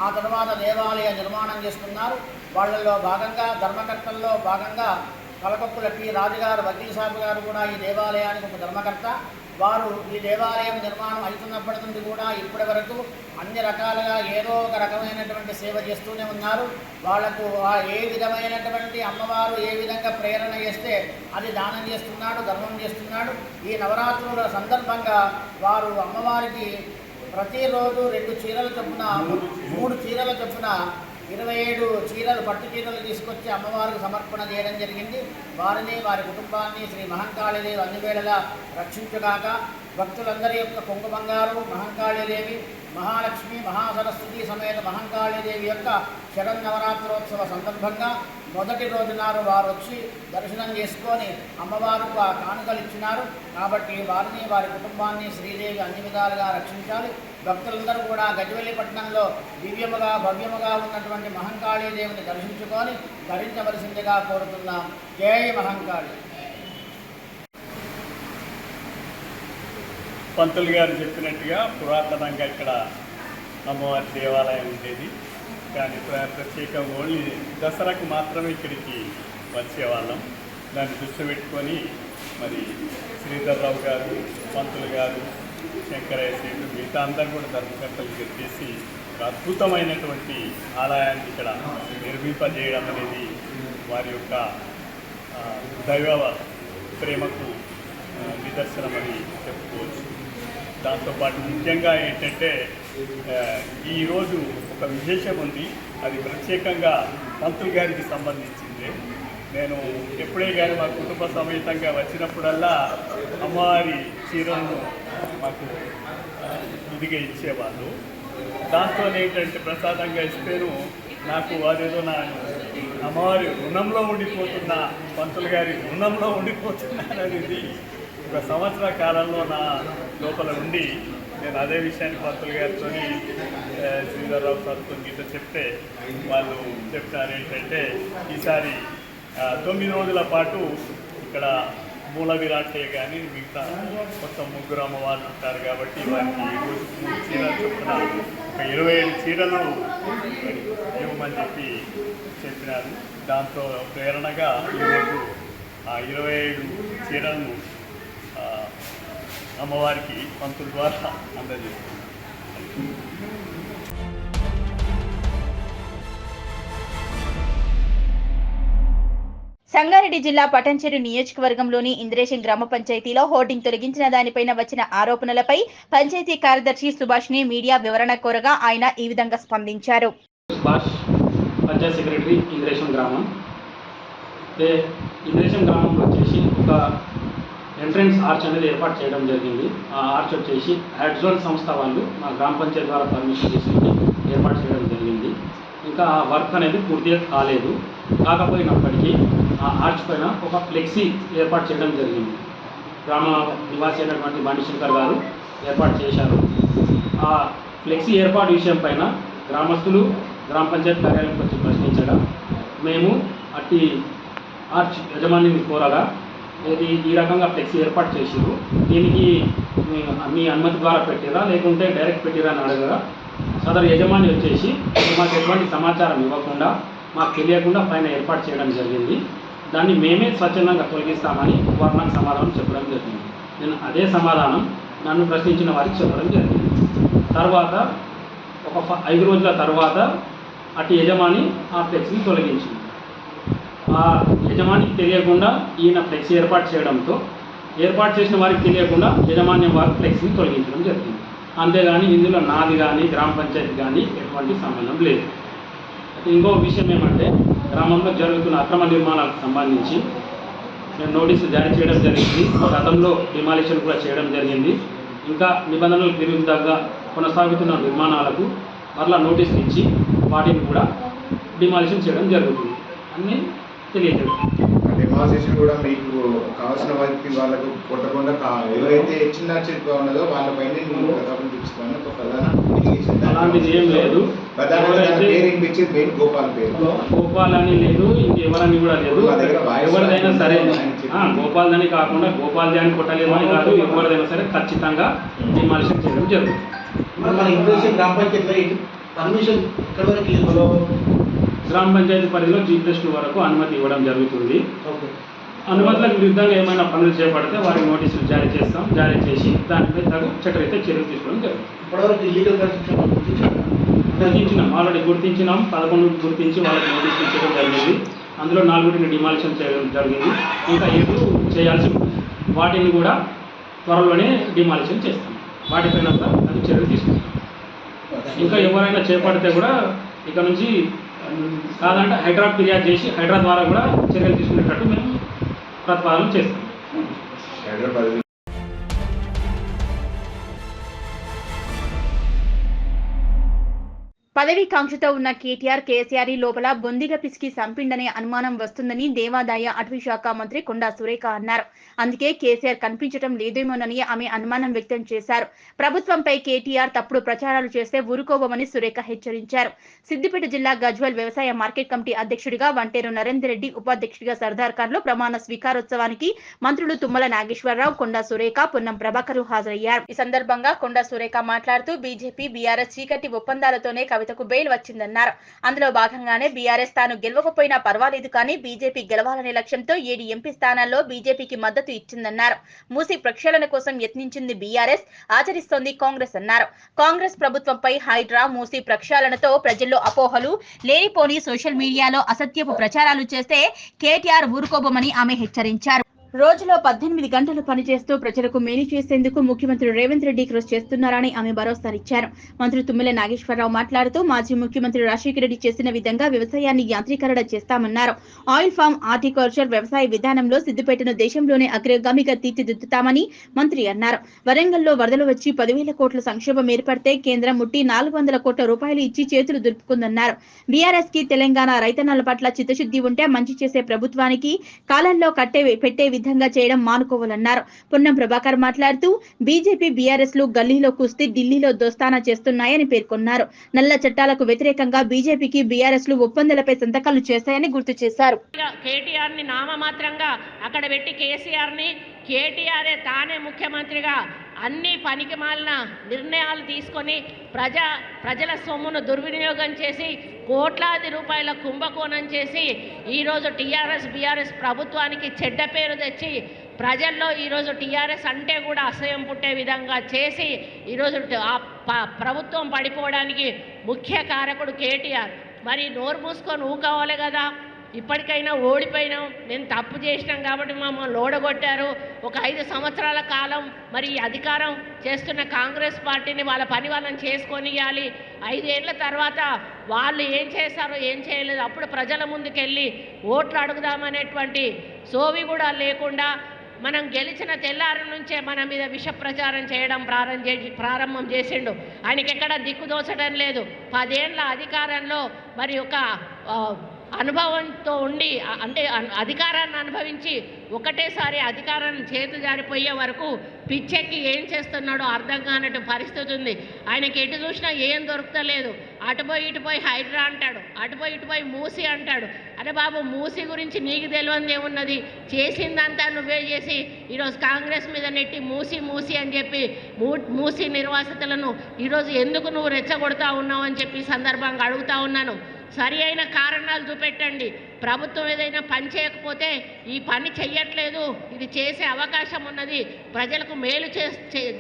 ఆ తర్వాత దేవాలయ నిర్మాణం చేస్తున్నారు. వాళ్ళల్లో భాగంగా ధర్మకర్తల్లో భాగంగా కలకొక్కుల టి రాజుగారు వకీల్ సాబ్ గారు కూడా ఈ దేవాలయానికి ఒక ధర్మకర్త. వారు ఈ దేవాలయం నిర్మాణం అవుతున్నప్పటి నుండి కూడా ఇప్పటి వరకు అన్ని రకాలుగా ఏదో ఒక రకమైనటువంటి సేవ చేస్తూనే ఉన్నారు. వాళ్లకు ఏ విధమైనటువంటి అమ్మవారు ఏ విధంగా ప్రేరణ చేస్తే అది దానం చేస్తున్నాడు, ధర్మం చేస్తున్నాడు. ఈ నవరాత్రుల సందర్భంగా వారు అమ్మవారికి ప్రతిరోజు 2 చీరల చొప్పున 3 చీరల చొప్పున 27 చీరలు పట్టు చీరలు తీసుకొచ్చి అమ్మవారికి సమర్పణ చేయడం జరిగింది. వారిని వారి కుటుంబాన్ని శ్రీ మహంకాళీదేవి అన్ని వేళలా రక్షించుగాక. భక్తులందరి యొక్క కొంగు బంగారు మహంకాళీదేవి మహాలక్ష్మి మహాసరస్వతి సమేత మహంకాళీదేవి యొక్క శరన్నవరాత్రోత్సవ సందర్భంగా మొదటి రోజు నాడు వారు వచ్చి దర్శనం చేసుకొని అమ్మవారికి ఆ కానుకలు ఇచ్చినారు. కాబట్టి వారిని వారి కుటుంబాన్ని శ్రీదేవి అన్ని విధాలుగా రక్షించాలి. భక్తులందరూ కూడా గజ్వెల్లి పట్టణంలో దివ్యముగా భవ్యముగా ఉన్నటువంటి మహంకాళీదేవిని దర్శించుకొని ధరించవలసిందిగా కోరుతున్నాం. జై మహంకాళి. పంతులు గారు చెప్పినట్టుగా పురాతనంగా ఇక్కడ అమ్మవారి దేవాలయం ఉండేది. కానీ ప్రత్యేకంగా ఓన్లీ దసరాకు మాత్రమే ఇక్కడికి వచ్చేవాళ్ళం. దాన్ని దృష్టి పెట్టుకొని మరి శ్రీధర్రావు గారు, పంతులు గారు, శంకరయ్య సేటు మిగతా అందరూ కూడా ధర్మకర్తలు చెప్పేసి ఒక అద్భుతమైనటువంటి ఆలయాన్ని ఇక్కడ నిర్మింపజేయడం అనేది వారి యొక్క దైవ ప్రేమకు నిదర్శనమని చెప్పుకోవచ్చు. దాంతోపాటు ముఖ్యంగా ఏంటంటే ఈరోజు ఒక విశేషం ఉంది. అది ప్రత్యేకంగా పంతులు గారికి సంబంధించింది. నేను ఎప్పుడే కానీ మా కుటుంబ సమేతంగా వచ్చినప్పుడల్లా అమ్మవారి చీరలను మాకు ఇదిగా ఇచ్చేవాళ్ళు. దాంతో ఏంటంటే ప్రసాదంగా ఇస్తేను నాకు అదేదో నా అమ్మవారి రుణంలో ఉండిపోతున్నా, పంతులు గారి రుణంలో ఉండిపోతున్నాననేది ఒక సంవత్సర కాలంలో నా లోపల ఉండి నేను అదే విషయాన్ని పంతులు గారితో శ్రీధర్రావు సార్తో గీత చెప్తే వాళ్ళు చెప్పినారు ఏంటంటే ఈసారి 9 రోజుల పాటు ఇక్కడ మూల విరాటే కానీ మిగతా మొత్తం 3 అమ్మవాళ్ళు ఉంటారు కాబట్టి వారికి ఈరోజు 3 చీరలు చొప్పున ఒక 27 చీరలు ఇవ్వమని చెప్పి చెప్పినారు. దాంతో ప్రేరణగా ఈరోజు ఆ 27 చీరలను అమ్మవారికి పంతుల ద్వారా అందజేస్తుంది. సంగారెడ్డి జిల్లా పటంచెరు నియోజకవర్గంలోని ఇంద్రేశం గ్రామ పంచాయతీలో హోర్డింగ్ తొలగించిన దానిపైన వచ్చిన ఆరోపణలపై పంచాయతీ కార్యదర్శి సుభాష్ ని మీడియా వివరణ కోరగా ఆయన ఈ విధంగా స్పందించారు. సుభాష్, పంచాయత్ సెక్రటరీ, ఇంద్రేశం గ్రామం. ఇంద్రేశం గ్రామంలో వచ్చేసి ఒక ఎంట్రన్స్ ఆర్చ్ అనేది ఏర్పాటు చేయడం జరిగింది. ఆ ఆర్చ్ వచ్చేసి హెడ్జోన్ సంస్థ వాళ్ళు మా గ్రామ పంచాయతీ ద్వారా పర్మిషన్ తీసుకుని ఏర్పాటు చేయడం జరిగింది. ఇంకా ఆ వర్క్ అనేది పూర్తిగా కాలేదు. కాకపోయినప్పటికీ ఆ ఆర్చ్ పైన ఒక ఫ్లెక్సీ ఏర్పాటు చేయడం జరిగింది. గ్రామ నివాసి అయినటువంటి బండిశంకర్ గారు ఏర్పాటు చేశారు. ఆ ఫ్లెక్సీ ఏర్పాటు విషయం పైన గ్రామస్తులు గ్రామ పంచాయతీ కార్యాలయం వచ్చి ప్రశ్నించగా మేము అట్టి ఆర్చ్ యజమానిని కోరగా ఈ రకంగా ఫ్లెక్సీ ఏర్పాటు చేసారు, దీనికి మీ అనుమతి ద్వారా పెట్టిరా లేకుంటే డైరెక్ట్ పెట్టిరా అని అడగగా సదరు యజమాని వచ్చేసి మాకు ఎటువంటి సమాచారం ఇవ్వకుండా మాకు తెలియకుండా పైన ఏర్పాటు చేయడం జరిగింది. దాన్ని మేమే స్వచ్ఛందంగా తొలగిస్తామని వారు నాకు సమాధానం చెప్పడం జరిగింది. నేను అదే సమాధానం నన్ను ప్రశ్నించిన వారికి చెప్పడం జరిగింది. తర్వాత ఒక 5 రోజుల తర్వాత అటు యజమాని ఆ ఫ్లెక్సీని తొలగించింది. ఆ యజమానికి తెలియకుండా ఈయన ఫ్లెక్సీ ఏర్పాటు చేయడంతో ఏర్పాటు చేసిన వారికి తెలియకుండా యజమాన్యం వారు ఫ్లెక్సీని తొలగించడం జరిగింది. అంతేగాని ఇందులో నాది కానీ గ్రామ పంచాయతీ కానీ ఎటువంటి సంబంధం లేదు. ఇంకో విషయం ఏమంటే గ్రామంలో జరుగుతున్న అక్రమ నిర్మాణాలకు సంబంధించి నేను నోటీసులు జారీ చేయడం జరిగింది. గతంలో డిమాలిషన్ కూడా చేయడం జరిగింది. ఇంకా నిబంధనలకు విరుద్ధంగా కొనసాగుతున్న నిర్మాణాలకు మరలా నోటీసులు ఇచ్చి వాటిని కూడా డిమాలిషన్ చేయడం జరుగుతుంది అన్నీ తెలియజేయడం. డిమాలిషన్ కూడా మీకు కావాల్సిన వారికి వాళ్ళకు కొట్టకుండా ఎవరైతే చిన్న చిరుగా ఉన్నదో వాళ్ళపైన తీసుకోవాలని ఒక ప్రధాన అలాంటిది ఏం లేదు. గోపాల్ అని లేదు, ఇంకెవరని కూడా లేదు. ఎవరిదైనా సరే గోపాల్ అని కాకుండా గోపాల్ అని కొట్టలేదు అని కాదు, ఎవరిదైనా సరే ఖచ్చితంగా డిమాలిషన్ చేయడం జరుగుతుంది. గ్రామ పంచాయతీ పరిధిలో G+2 వరకు అనుమతి ఇవ్వడం జరుగుతుంది. అనుమతులకు విరుద్ధంగా ఏమైనా పనులు చేపడితే వారికి నోటీసులు జారీ చేస్తాం. జారీ చేసి దానిపై తగు చట్టరీత్యా చర్యలు తీసుకోవడం జరుగుతుంది. గుర్తించినాం, ఆల్రెడీ గుర్తించినాం. 11 గుర్తించి వాళ్ళకి నోటీసులు ఇచ్చడం జరిగింది. అందులో 4 డిమాలిషన్ చేయడం జరిగింది. ఇంకా 7 చేయాల్సి ఉంటుంది. వాటిని కూడా త్వరలోనే డిమాలిషన్ చేస్తాం. వాటిపైన అది చర్యలు తీసుకుంటాం. ఇంకా ఎవరైనా చేపడితే కూడా ఇక నుంచి కాదంటే హైడ్రా ఫిర్యాదు చేసి హైడ్రా ద్వారా కూడా చర్యలు తీసుకునేటట్టు మేము ప్రతిపాదన చేస్తాం. పదవి కాంక్షతో ఉన్న కేటీఆర్ కేసీఆర్ లోపల బొందిగా పిసికి సంపిండనే అనుమానం వస్తుందని దేవాదాయ అటవీ శాఖ మంత్రి కొండా సురేఖ అన్నారు. అందుకే కేసీఆర్ కనిపించడం లేదేమోనని ఆమె అనుమానం వ్యక్తం చేశారు. ప్రభుత్వంపై కేటీఆర్ తప్పుడు ప్రచారాలు చేస్తే ఊరుకోవమని సురేఖ హెచ్చరించారు. సిద్దిపేట జిల్లా గజ్వల్ వ్యవసాయ మార్కెట్ కమిటీ అధ్యక్షుడిగా వంటేరు నరేందర్ రెడ్డి, ఉపాధ్యక్షుడిగా సర్దార్ ఖాన్లో ప్రమాణ స్వీకారోత్సవానికి మంత్రులు తుమ్మల నాగేశ్వరరావు, కొండా సురేఖ, పొన్నం ప్రభాకర్ హాజరయ్యారు. ఈ సందర్భంగా కొండా సురేఖ మాట్లాడుతూ బీజేపీ బీఆర్ఎస్ చీకటి ఒప్పందాలతోనే కవితకు బెయిల్ వచ్చిందన్నారు. అందులో భాగంగానే బీఆర్ఎస్ తాను గెలవకపోయినా పర్వాలేదు కానీ బీజేపీ గెలవాలనే లక్ష్యంతో 7 ఎంపీ స్థానాల్లో బీజేపీకి మద్దతు ఇచ్చిందన్నారు. మూసి ప్రక్షాళన కోసం యత్నించింది బీఆర్ఎస్, ఆచరిస్తోంది కాంగ్రెస్ అన్నారు. కాంగ్రెస్ ప్రభుత్వంపై హైడ్రా, మూసి ప్రక్షాళనతో ప్రజల్లో అపోహలు, లేనిపోని సోషల్ మీడియాలో అసత్యపు ప్రచారాలు చేస్తే కేటీఆర్ ఊరుకోబోమని ఆమె హెచ్చరించారు. రోజులో 18 గంటలు పనిచేస్తూ ప్రజలకు మేలు చేసేందుకు ముఖ్యమంత్రి రేవంత్ రెడ్డి కృషి చేస్తున్నారని ఆమె భరోసానిచ్చారు. మంత్రి తుమ్మల నాగేశ్వరరావు మాట్లాడుతూ మాజీ ముఖ్యమంత్రి రాజశేఖర రెడ్డి చేసిన విధంగా వ్యవసాయాన్ని యాంత్రీకరణ చేస్తామన్నారు. ఆయిల్ ఫామ్, హార్టికల్చర్ వ్యవసాయ విధానంలో సిద్దిపేటను దేశంలోనే అగ్రగామిగా తీర్చిదిద్దుతామని మంత్రి అన్నారు. వరంగల్లో వరదలు వచ్చి 10,000 కోట్ల సంక్షోభం ఏర్పడితే కేంద్రం ముట్టి 400 కోట్ల రూపాయలు ఇచ్చి చేతులు దులుపుకుందన్నారు. బీఆర్ఎస్ కి తెలంగాణ రైతన్నల పట్ల చిత్తశుద్ధి ఉంటే మంచి చేసే ప్రభుత్వానికి కాలంలో పెట్టే విధంగా చేయడం మానుకోవాలన్నారు. పొన్నం ప్రభాకర్ మాట్లాడుతూ బీజేపీ బీఆర్ఎస్ లు గల్లీలో కుస్తీ, ఢిల్లీలో దోస్తానా చేస్తున్నాయని పేర్కొన్నారు. నల్ల చట్టాలకు వ్యతిరేకంగా బీజేపీకి బీఆర్ఎస్ లు ఒప్పందాలపై సంతకాలు చేశాయని గుర్తు చేశారు. కేటీఆర్ ని నామమాత్రంగా అక్కడ పెట్టి కేటీఆర్ తానే ముఖ్యమంత్రిగా అన్ని పనికి మాలిన నిర్ణయాలు తీసుకొని ప్రజల సొమ్మును దుర్వినియోగం చేసి కోట్లాది రూపాయల కుంభకోణం చేసి ఈరోజు టీఆర్ఎస్ బీఆర్ఎస్ ప్రభుత్వానికి చెడ్డ పేరు తెచ్చి ప్రజల్లో ఈరోజు టీఆర్ఎస్ అంటే కూడా అసహ్యం పుట్టే విధంగా చేసి ఈరోజు ప్రభుత్వం పడిపోవడానికి ముఖ్య కారకుడు కేటీఆర్. మరి నోరు మూసుకొని ఊకోవాలి కదా. ఇప్పటికైనా ఓడిపోయినాం, మేము తప్పు చేసినాం కాబట్టి మమ్మల్ని ఓడగొట్టారు. ఒక 5 సంవత్సరాల కాలం మరి అధికారం చేస్తున్న కాంగ్రెస్ పార్టీని వాళ్ళ పని వాళ్ళని చేసుకొనియాలి. 5 ఏళ్ల తర్వాత వాళ్ళు ఏం చేశారో ఏం చేయలేదు, అప్పుడు ప్రజల ముందుకెళ్ళి ఓట్లు అడుగుదామనేటువంటి సోవి కూడా లేకుండా మనం గెలిచిన తెల్లారి నుంచే మన మీద విష ప్రచారం చేయడం ప్రారంభం చేసిండు. ఆయనకి ఎక్కడ దిక్కుదోచడం లేదు. 10 ఏళ్ల అధికారంలో మరి ఒక అనుభవంతో ఉండి అంటే అధికారాన్ని అనుభవించి ఒకటేసారి అధికారాన్ని చేతు జారిపోయే వరకు పిచ్చెక్కి ఏం చేస్తున్నాడో అర్థం కానట్టు పరిస్థితి ఉంది. ఆయనకి ఎటు చూసినా ఏం దొరుకుతలేదు. అటుపోయి ఇటుపోయి హైడ్రా అంటాడు, అటుపోయి ఇటుపోయి మూసి అంటాడు. అరే బాబు, మూసి గురించి నీకు తెలియనిది ఏమున్నది? చేసిందంతా నువ్వే చేసి ఈరోజు కాంగ్రెస్ మీద నెట్టి మూసి అని చెప్పి మూసి నిర్వాసితులను ఈరోజు ఎందుకు నువ్వు రెచ్చగొడతా ఉన్నావు అని చెప్పి సందర్భంగా అడుగుతా ఉన్నాను. సరి అయిన కారణాలు చూపెట్టండి. ప్రభుత్వం ఏదైనా పని చేయకపోతే ఈ పని చెయ్యట్లేదు, ఇది చేసే అవకాశం ఉన్నది, ప్రజలకు మేలు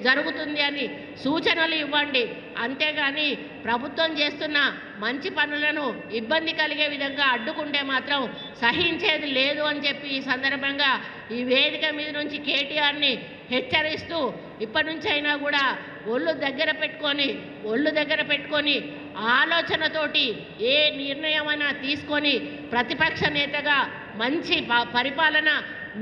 జరుగుతుంది అని సూచనలు ఇవ్వండి. అంతేగాని ప్రభుత్వం చేస్తున్న మంచి పనులను ఇబ్బంది కలిగే విధంగా అడ్డుకుంటే మాత్రం సహించేది లేదు అని చెప్పి ఈ సందర్భంగా ఈ వేదిక మీద నుంచి కేటీఆర్ని హెచ్చరిస్తూ ఇప్పటి నుంచి అయినా కూడా ఒళ్ళు దగ్గర పెట్టుకొని ఆలోచనతోటి ఏ నిర్ణయమైనా తీసుకొని ప్రతిపక్ష నేతగా మంచి పరిపాలన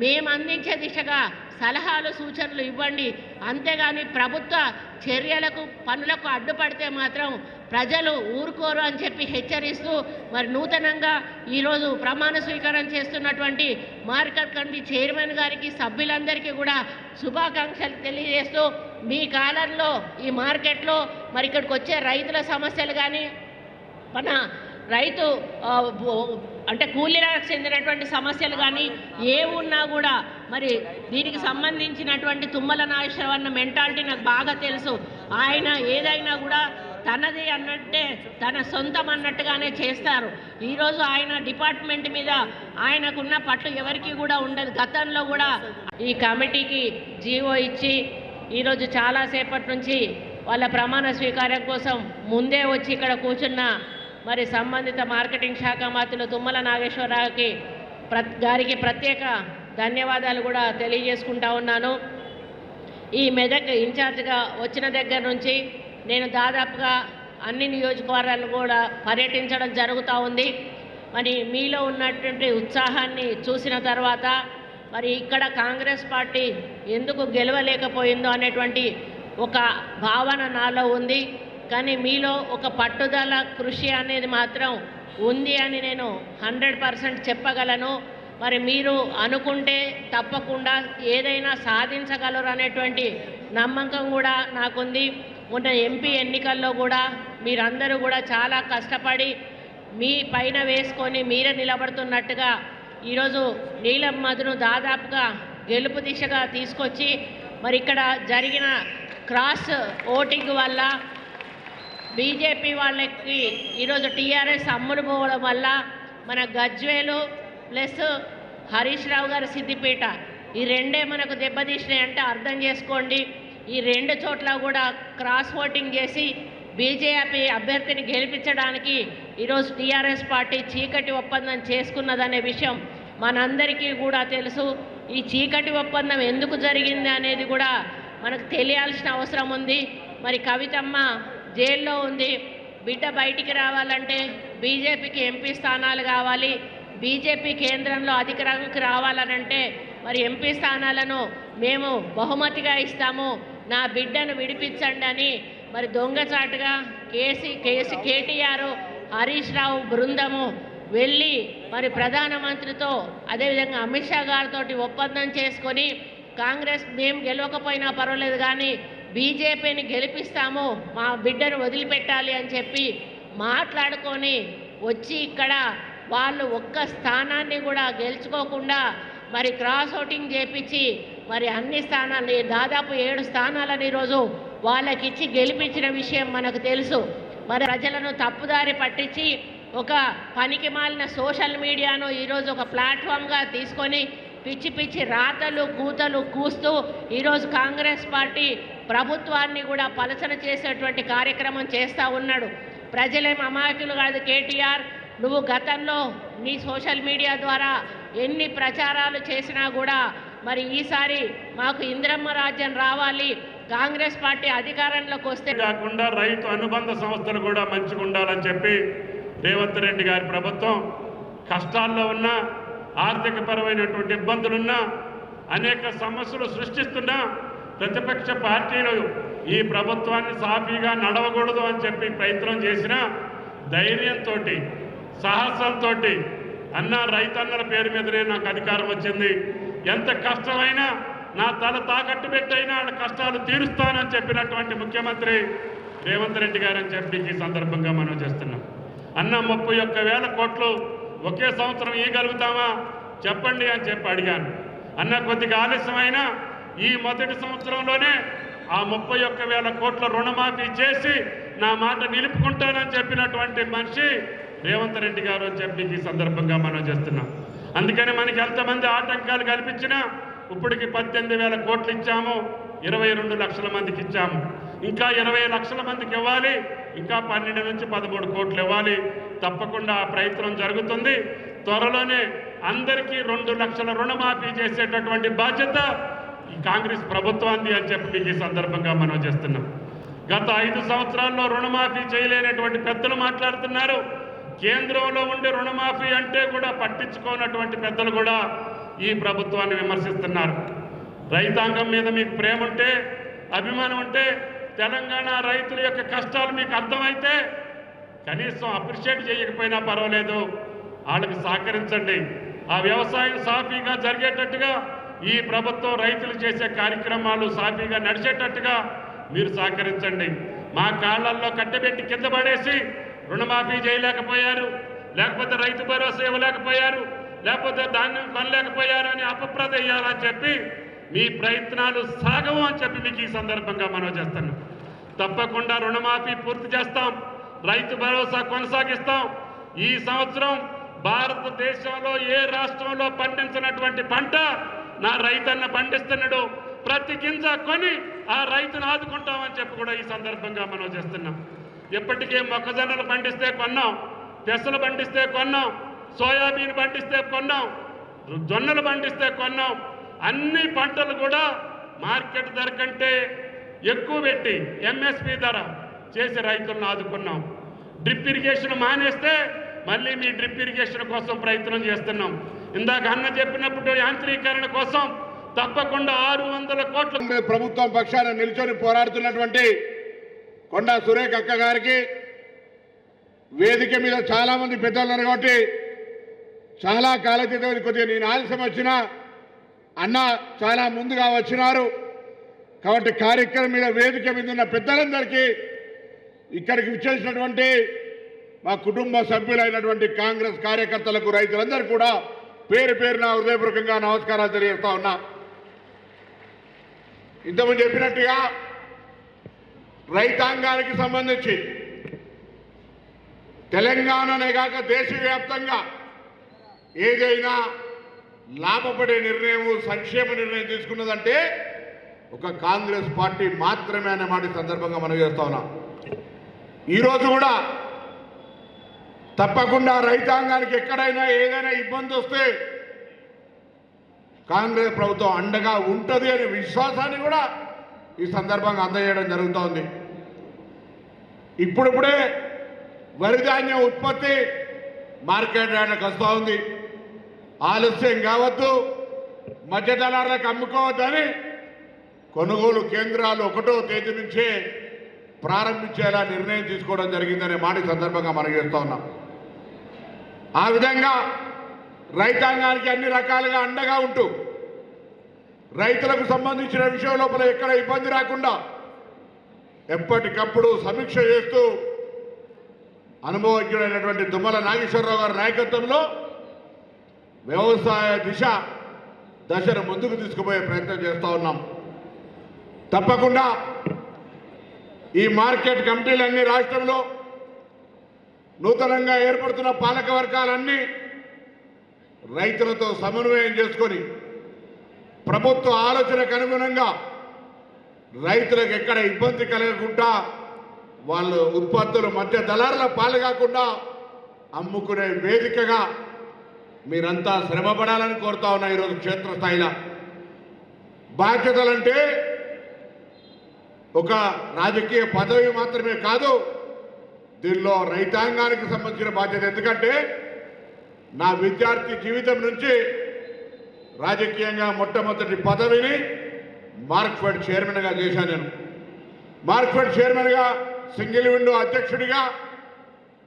మేము అందించే దిశగా సలహాలు సూచనలు ఇవ్వండి. అంతేగాని ప్రభుత్వ చర్యలకు పనులకు అడ్డుపడితే మాత్రం ప్రజలు ఊరుకోరు అని చెప్పి హెచ్చరిస్తూ మరి నూతనంగా ఈరోజు ప్రమాణ స్వీకారం చేస్తున్నటువంటి మార్కెట్ కమిటీ చైర్మన్ గారికి సభ్యులందరికీ కూడా శుభాకాంక్షలు తెలియజేస్తూ మీ కాలంలో ఈ మార్కెట్లో మరి ఇక్కడికి వచ్చే రైతుల సమస్యలు కానీ మన రైతు అంటే కూలీలకు చెందినటువంటి సమస్యలు కానీ ఏ ఉన్నా కూడా మరి దీనికి సంబంధించినటువంటి తుమ్మల నాగేశ్వరరావు అన్న మెంటాలిటీ నాకు బాగా తెలుసు. ఆయన ఏదైనా కూడా తనది అన్నట్టే తన సొంతం అన్నట్టుగానే చేస్తారు. ఈరోజు ఆయన డిపార్ట్మెంట్ మీద ఆయనకున్న పట్టు ఎవరికి కూడా ఉండదు. గతంలో కూడా ఈ కమిటీకి జీవో ఇచ్చి ఈరోజు చాలాసేపటి నుంచి వాళ్ళ ప్రమాణ స్వీకారం కోసం ముందే వచ్చి ఇక్కడ కూర్చున్న మరి సంబంధిత మార్కెటింగ్ శాఖ మంత్రులు తుమ్మల నాగేశ్వరరావుకి గారికి ప్రత్యేక ధన్యవాదాలు కూడా తెలియజేసుకుంటా ఉన్నాను. ఈ మెదక్ ఇన్ఛార్జ్గా వచ్చిన దగ్గర నుంచి నేను దాదాపుగా అన్ని నియోజకవర్గాలు కూడా పర్యటించడం జరుగుతూ ఉంది. మరి మీలో ఉన్నటువంటి ఉత్సాహాన్ని చూసిన తర్వాత మరి ఇక్కడ కాంగ్రెస్ పార్టీ ఎందుకు గెలవలేకపోయిందో అనేటువంటి ఒక భావన నాలో ఉంది. కానీ మీలో ఒక పట్టుదల కృషి అనేది మాత్రం ఉంది అని నేను 100% చెప్పగలను. మరి మీరు అనుకుంటే తప్పకుండా ఏదైనా సాధించగలరు అనేటువంటి నమ్మకం కూడా నాకుంది. మొన్న ఎంపీ ఎన్నికల్లో కూడా మీరందరూ కూడా చాలా కష్టపడి మీ పైన వేసుకొని మీరే నిలబడుతున్నట్టుగా ఈరోజు నీలం మధును దాదాపుగా గెలుపు దిశగా తీసుకొచ్చి మరి ఇక్కడ జరిగిన క్రాస్ ఓటింగ్ వల్ల బీజేపీ వాళ్ళకి ఈరోజు టీఆర్ఎస్ అమ్ముడు పోవడం వల్ల మన గజ్వేలు ప్లస్ హరీష్ రావు గారి సిద్దిపేట ఈ రెండే మనకు దెబ్బతీసినాయి అంటే అర్థం చేసుకోండి. ఈ రెండు చోట్ల కూడా క్రాస్ ఓటింగ్ చేసి బీజేపీ అభ్యర్థిని గెలిపించడానికి ఈరోజు టీఆర్ఎస్ పార్టీ చీకటి ఒప్పందం చేసుకున్నదనే విషయం మనందరికీ కూడా తెలుసు. ఈ చీకటి ఒప్పందం ఎందుకు జరిగింది అనేది కూడా మనకు తెలియాల్సిన అవసరం ఉంది. మరి కవితమ్మ జైల్లో ఉంది. బిడ్డ బయటికి రావాలంటే బీజేపీకి ఎంపీ స్థానాలు కావాలి. బీజేపీ కేంద్రంలో అధికారంలోకి రావాలనంటే మరి ఎంపీ స్థానాలను మేము బహుమతిగా ఇస్తాము, నా బిడ్డను విడిపించండి అని మరి దొంగచాటుగా కేటీఆర్ హరీష్ రావు బృందము వెళ్ళి మరి ప్రధానమంత్రితో అదేవిధంగా అమిత్ షా గారితో ఒప్పందం చేసుకొని కాంగ్రెస్ మేము గెలవకపోయినా పర్వాలేదు కానీ బీజేపీని గెలిపిస్తాము, మా బిడ్డను వదిలిపెట్టాలి అని చెప్పి మాట్లాడుకొని వచ్చి ఇక్కడ వాళ్ళు ఒక్క స్థానాన్ని కూడా గెలుచుకోకుండా మరి క్రాస్ ఓటింగ్ చేపించి మరి అన్ని స్థానాలు దాదాపు 7 స్థానాలను ఈరోజు వాళ్ళకిచ్చి గెలిపించిన విషయం మనకు తెలుసు. మరి ప్రజలను తప్పుదారి పట్టించి ఒక పనికి మాలిన సోషల్ మీడియాను ఈరోజు ఒక ప్లాట్ఫామ్గా తీసుకొని పిచ్చి పిచ్చి రాతలు కూతలు కూస్తూ ఈరోజు కాంగ్రెస్ పార్టీ ప్రభుత్వాన్ని కూడా పలచన చేసేటువంటి కార్యక్రమం చేస్తూ ఉన్నాడు. ప్రజలేం అమాయకులు కాదు. కేటీఆర్ నువ్వు గతంలో నీ సోషల్ మీడియా ద్వారా ఎన్ని ప్రచారాలు చేసినా కూడా మరి ఈసారి మాకు ఇందిరమ్మ రాజ్యం రావాలి, కాంగ్రెస్ పార్టీ అధికారంలోకి వస్తే కాకుండా రైతు అనుబంధ సంస్థలు కూడా మంచిగా ఉండాలని చెప్పి రేవంత్ రెడ్డి గారి ప్రభుత్వం కష్టాల్లో ఉన్న ఆర్థికపరమైనటువంటి ఇబ్బందులున్నా అనేక సమస్యలు సృష్టిస్తున్నా ప్రతిపక్ష పార్టీలు ఈ ప్రభుత్వాన్ని సాఫీగా నడవకూడదు అని చెప్పి ప్రయత్నం చేసిన ధైర్యంతో సాహసంతో అన్న రైతన్నల పేరు మీదనే నాకు అధికారం వచ్చింది, ఎంత కష్టమైనా నా తల తాకట్టు పెట్టైనా వాళ్ళ కష్టాలు తీరుస్తానని చెప్పినటువంటి ముఖ్యమంత్రి రేవంత్ రెడ్డి గారు అని చెప్పి ఈ సందర్భంగా మనం చేస్తున్నాం. అన్న 31,000 కోట్లు ఒకే సంవత్సరం ఇవ్వగలుగుతామా చెప్పండి అని చెప్పి అడిగాను. అన్న కొద్దిగా ఆలస్యమైనా ఈ మొదటి సంవత్సరంలోనే ఆ 31,000 కోట్ల రుణమాఫీ చేసి నా మాట నిలుపుకుంటానని చెప్పినటువంటి మనిషి రేవంత్ రెడ్డి గారు అని చెప్పి ఈ సందర్భంగా మనం చేస్తున్నాం. అందుకని మనకి ఎంతమంది ఆటంకాలు కల్పించినా ఇప్పటికి 18,000 కోట్లు ఇచ్చాము, 22 లక్షల మందికి ఇచ్చాము, ఇంకా 20 లక్షల మందికి ఇవ్వాలి, ఇంకా 12 నుంచి 13 కోట్లు ఇవ్వాలి. తప్పకుండా ఆ ప్రయత్నం జరుగుతుంది. త్వరలోనే అందరికీ 2 లక్షల రుణమాఫీ చేసేటటువంటి బాధ్యత ఈ కాంగ్రెస్ ప్రభుత్వాన్ని అని చెప్పి ఈ సందర్భంగా మనం చేస్తున్నాం. గత 5 సంవత్సరాల్లో రుణమాఫీ చేయలేనటువంటి పెద్దలు మాట్లాడుతున్నారు. కేంద్రంలో ఉండే రుణమాఫీ అంటే కూడా పట్టించుకోనటువంటి పెద్దలు కూడా ఈ ప్రభుత్వాన్ని విమర్శిస్తున్నారు. రైతాంగం మీద మీకు ప్రేమ ఉంటే, అభిమానం ఉంటే, తెలంగాణ రైతుల యొక్క కష్టాలు మీకు అర్థమైతే కనీసం అప్రిషియేట్ చేయకపోయినా పర్వాలేదు, వాళ్ళకి సహకరించండి. ఆ వ్యవసాయం సాఫీగా జరిగేటట్టుగా ఈ ప్రభుత్వం రైతులు చేసే కార్యక్రమాలు సాఫీగా నడిచేటట్టుగా మీరు సహకరించండి. మా కాళ్ళల్లో కట్టబెట్టి కింద పడేసి రుణమాఫీ చేయలేకపోయారు, లేకపోతే రైతు భరోసా ఇవ్వలేకపోయారు, లేకపోతే ధాన్యం కొనలేకపోయారు అని అపప్రద వేయాలని చెప్పి మీ ప్రయత్నాలు సాగవు అని చెప్పి మీకు ఈ సందర్భంగా మనవి చేస్తున్నాం. తప్పకుండా రుణమాఫీ పూర్తి చేస్తాం, రైతు భరోసా కొనసాగిస్తాం. ఈ సంవత్సరం భారతదేశంలో ఏ రాష్ట్రంలో పండించినటువంటి పంట నా రైతన్న పండిస్తున్నాడు, ప్రతి గింజ కొని ఆ రైతును ఆదుకుంటామని చెప్పి కూడా ఈ సందర్భంగా మనం చేస్తున్నాం. ఇప్పటికే మొక్కజొన్నలు పండిస్తే కొన్నాం, పెసలు పండిస్తే కొన్నాం, సోయాబీన్ పండిస్తే కొన్నాం, జొన్నలు పండిస్తే కొన్నాం. అన్ని పంటలు కూడా మార్కెట్ ధర కంటే ఎక్కువ పెట్టి ఎంఎస్పి ధర చేసి రైతులను ఆదుకున్నాం. డ్రిప్ ఇరిగేషన్ మానేస్తే మళ్ళీ మీ డ్రిప్ ఇరిగేషన్ కోసం ప్రయత్నం చేస్తున్నాం. ఇందాక అన్న చెప్పినప్పుడు యాంత్రీకరణ కోసం తప్పకుండా 600 కోట్ల ప్రభుత్వం పక్షాన నిల్చొని పోరాడుతున్నటువంటి కొండా సురేఖ అక్క గారికి వేదిక మీద చాలా మంది పెద్దలు ఉన్నారు కాబట్టి చాలా కాలతీతం కొద్దిగా నేను ఆలస్యం వచ్చినా అన్న చాలా ముందుగా వచ్చినారు కాబట్టి కార్యక్రమం మీద వేదిక మీద ఉన్న పెద్దలందరికీ ఇక్కడికి విచ్చేసినటువంటి మా కుటుంబ సభ్యులైనటువంటి కాంగ్రెస్ కార్యకర్తలకు రైతులందరూ కూడా పేరు పేరున హృదయపూర్వకంగా నమస్కారాలు తెలియజేస్తా ఉన్నా. ఇంతకుముందు చెప్పినట్టుగా రైతాంగానికి సంబంధించి తెలంగాణనే కాక దేశవ్యాప్తంగా ఏదైనా లాభపడే నిర్ణయం సంక్షేమ నిర్ణయం తీసుకున్నదంటే ఒక కాంగ్రెస్ పార్టీ మాత్రమే అనే మాట సందర్భంగా మనం చేస్తా ఉన్నాం. ఈరోజు కూడా తప్పకుండా రైతాంగానికి ఎక్కడైనా ఏదైనా ఇబ్బంది వస్తే కాంగ్రెస్ ప్రభుత్వం అండగా ఉంటుంది అనే విశ్వాసాన్ని కూడా ఈ సందర్భంగా అందజేయడం జరుగుతోంది. ఇప్పుడిప్పుడే వరి ధాన్యం ఉత్పత్తి మార్కెట్ రేట్లకు వస్తూ ఉంది. ఆలస్యం కావద్దు, మధ్య దళారులకు అమ్ముకోవద్దని కొనుగోలు కేంద్రాలు 1వ తేదీ నుంచే ప్రారంభించేలా నిర్ణయం తీసుకోవడం జరిగిందనే మాట సందర్భంగా మనం చేస్తూ ఉన్నాం. ఆ విధంగా రైతాంగానికి అన్ని రకాలుగా అండగా ఉంటూ రైతులకు సంబంధించిన విషయం లోపల ఎక్కడ ఇబ్బంది రాకుండా ఎప్పటికప్పుడు సమీక్ష చేస్తూ అనుభవజ్ఞుడైనటువంటి తుమ్మల నాగేశ్వరరావు గారి నాయకత్వంలో వ్యవసాయ దశను ముందుకు తీసుకుపోయే ప్రయత్నం చేస్తూ ఉన్నాం. తప్పకుండా ఈ మార్కెట్ కమిటీలన్నీ రాష్ట్రంలో నూతనంగా ఏర్పడుతున్న పాలక వర్గాలన్నీ రైతులతో సమన్వయం చేసుకొని ప్రభుత్వ ఆలోచనకు అనుగుణంగా రైతులకు ఎక్కడ ఇబ్బంది కలగకుండా వాళ్ళ ఉత్పత్తులు మధ్య దళారుల పాలు కాకుండా అమ్ముకునే వేదికగా మీరంతా శ్రమపడాలని కోరుతా ఉన్నా. ఈరోజు క్షేత్రస్థాయిలో బాధ్యతలంటే ఒక రాజకీయ పదవి మాత్రమే కాదు, దీనిలో రైతాంగానికి సంబంధించిన బాధ్యత. ఎందుకంటే నా విద్యార్థి జీవితం నుంచి రాజకీయంగా మొట్టమొదటి పదవిని మార్క్ఫెడ్ చైర్మన్గా చేశాను. నేను మార్క్ఫెడ్ చైర్మన్గా సింగిల్ విండో అధ్యక్షుడిగా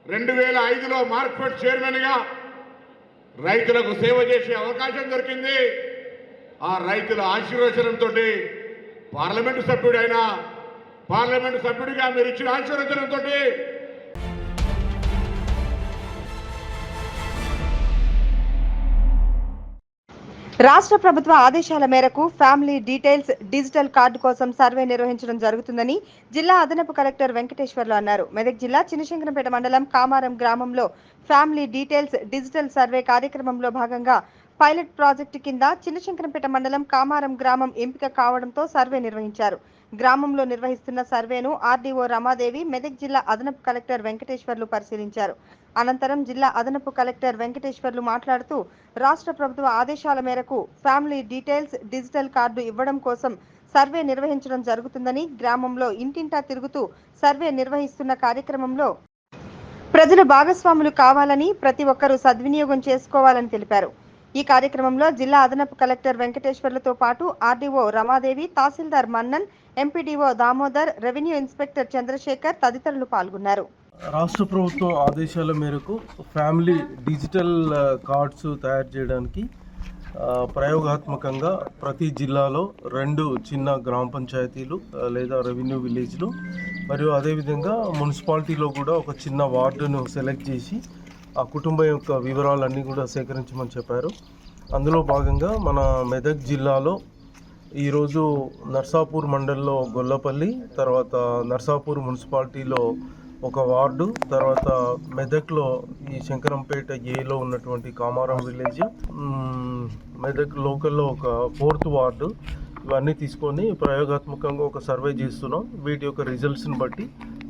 2005లో మార్క్ఫెడ్ చైర్మన్గా రైతులకు సేవ చేసే అవకాశం దొరికింది. ఆ రైతుల ఆశీర్వచనంతో పార్లమెంటు సభ్యుడైనా పార్లమెంటు సభ్యుడిగా మీరు ఇచ్చిన ఆశీర్వచనంతో రాష్ట్ర ప్రభుత్వ ఆదేశాల మేరకు ఫ్యామిలీ డీటెయిల్స్ డిజిటల్ కార్డు కోసం సర్వే నిర్వహించడం జరుగుతుందని జిల్లా అదనపు కలెక్టర్ వెంకటేశ్వర్లు అన్నారు. మెదక్ జిల్లా చినశంకరంపేట మండలం కామారం గ్రామంలో ఫ్యామిలీ డీటెయిల్స్ డిజిటల్ సర్వే కార్యక్రమంలో భాగంగా పైలట్ ప్రాజెక్టు కింద చినశంకరంపేట మండలం కామారం గ్రామం ఎంపిక కావడంతో సర్వే నిర్వహించారు. గ్రామంలో నిర్వహిస్తున్న సర్వేను ఆర్డీఓ రమాదేవి, మెదక్ జిల్లా అదనపు కలెక్టర్ వెంకటేశ్వర్లు పరిశీలించారు. అనంతరం జిల్లా అదనపు కలెక్టర్ వెంకటేశ్వర్లు మాట్లాడుతూ రాష్ట్ర ప్రభుత్వ ఆదేశాల మేరకు ఫ్యామిలీ డీటెయిల్స్ డిజిటల్ కార్డు ఇవ్వడం కోసం సర్వే నిర్వహించడం జరుగుతుందని, గ్రామంలో ఇంటింటా తిరుగుతూ సర్వే నిర్వహిస్తున్న కార్యక్రమంలో ప్రజలు భాగస్వాములు కావాలని, ప్రతి ఒక్కరూ సద్వినియోగం చేసుకోవాలని తెలిపారు. ఈ కార్యక్రమంలో జిల్లా అదనపు కలెక్టర్ వెంకటేశ్వర్లతో పాటు RDO Ramadevi, tahsildar Mannan, MPDO Damodar, revenue inspector Chandrasekhar తదితరులు పాల్గొన్నారు. రాష్ట్ర ప్రభుత్వ ఆదేశాల మేరకు ఫ్యామిలీ డిజిటల్ కార్డ్స్ తయారు చేయడానికి ప్రయోగాత్మకంగా ప్రతి జిల్లాలో 2 చిన్న గ్రామ పంచాయతీలు లేదా రెవెన్యూ విలేజ్లు మరియు అదేవిధంగా మున్సిపాలిటీలో కూడా ఒక చిన్న వార్డును సెలెక్ట్ చేసి ఆ కుటుంబం యొక్క వివరాలన్నీ కూడా సేకరించమని చెప్పారు. అందులో భాగంగా మన మెదక్ జిల్లాలో ఈరోజు నర్సాపూర్ మండలంలో గొల్లపల్లి, తర్వాత నర్సాపూర్ మున్సిపాలిటీలో ఒక వార్డు, తర్వాత మెదక్లో ఈ శంకరంపేట ఏలో ఉన్నటువంటి కామారం విలేజ్, మెదక్ లోకల్లో ఒక 4th వార్డు, ఇవన్నీ తీసుకొని ప్రయోగాత్మకంగా ఒక సర్వే చేస్తున్నాం. వీటి యొక్క రిజల్ట్స్ని బట్టి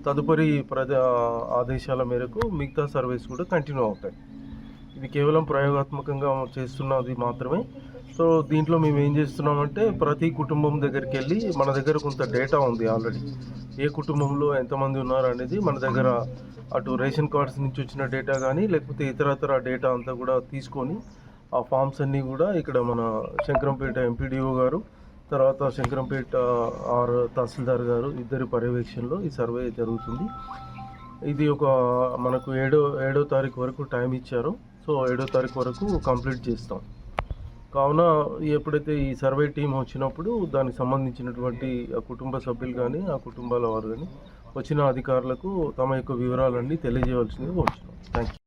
తదుపరి ఆదేశాల మేరకు మిగతా సర్వేస్ కూడా కంటిన్యూ అవుతాయి. ఇది కేవలం ప్రయోగాత్మకంగా చేస్తున్నది మాత్రమే. సో దీంట్లో మేము ఏం చేస్తున్నామంటే ప్రతి కుటుంబం దగ్గరికి వెళ్ళి మన దగ్గర కొంత డేటా ఉంది ఆల్రెడీ, ఏ కుటుంబంలో ఎంతమంది ఉన్నారు అనేది మన దగ్గర అటు రేషన్ కార్డ్స్ నుంచి వచ్చిన డేటా కానీ లేకపోతే ఇతరతర డేటా అంతా కూడా తీసుకొని ఆ ఫామ్స్ అన్నీ కూడా ఇక్కడ మన శంకరంపేట ఎంపీడీఓ గారు, తర్వాత శంకరంపేట తహసీల్దార్ గారు ఇద్దరి పర్యవేక్షణలో ఈ సర్వే జరుగుతుంది. ఇది ఒక మనకు 7వ తారీఖు వరకు టైం ఇచ్చారు. సో 7వ తారీఖు వరకు కంప్లీట్ చేస్తాం. కావున ఎప్పుడైతే ఈ సర్వే టీం వచ్చినప్పుడు దానికి సంబంధించినటువంటి ఆ కుటుంబ సభ్యులు కానీ ఆ కుటుంబాల వారు కానీ వచ్చిన అధికారులకు తమ యొక్క వివరాలన్నీ తెలియజేయవలసిందిగా వచ్చినాం. Thank you.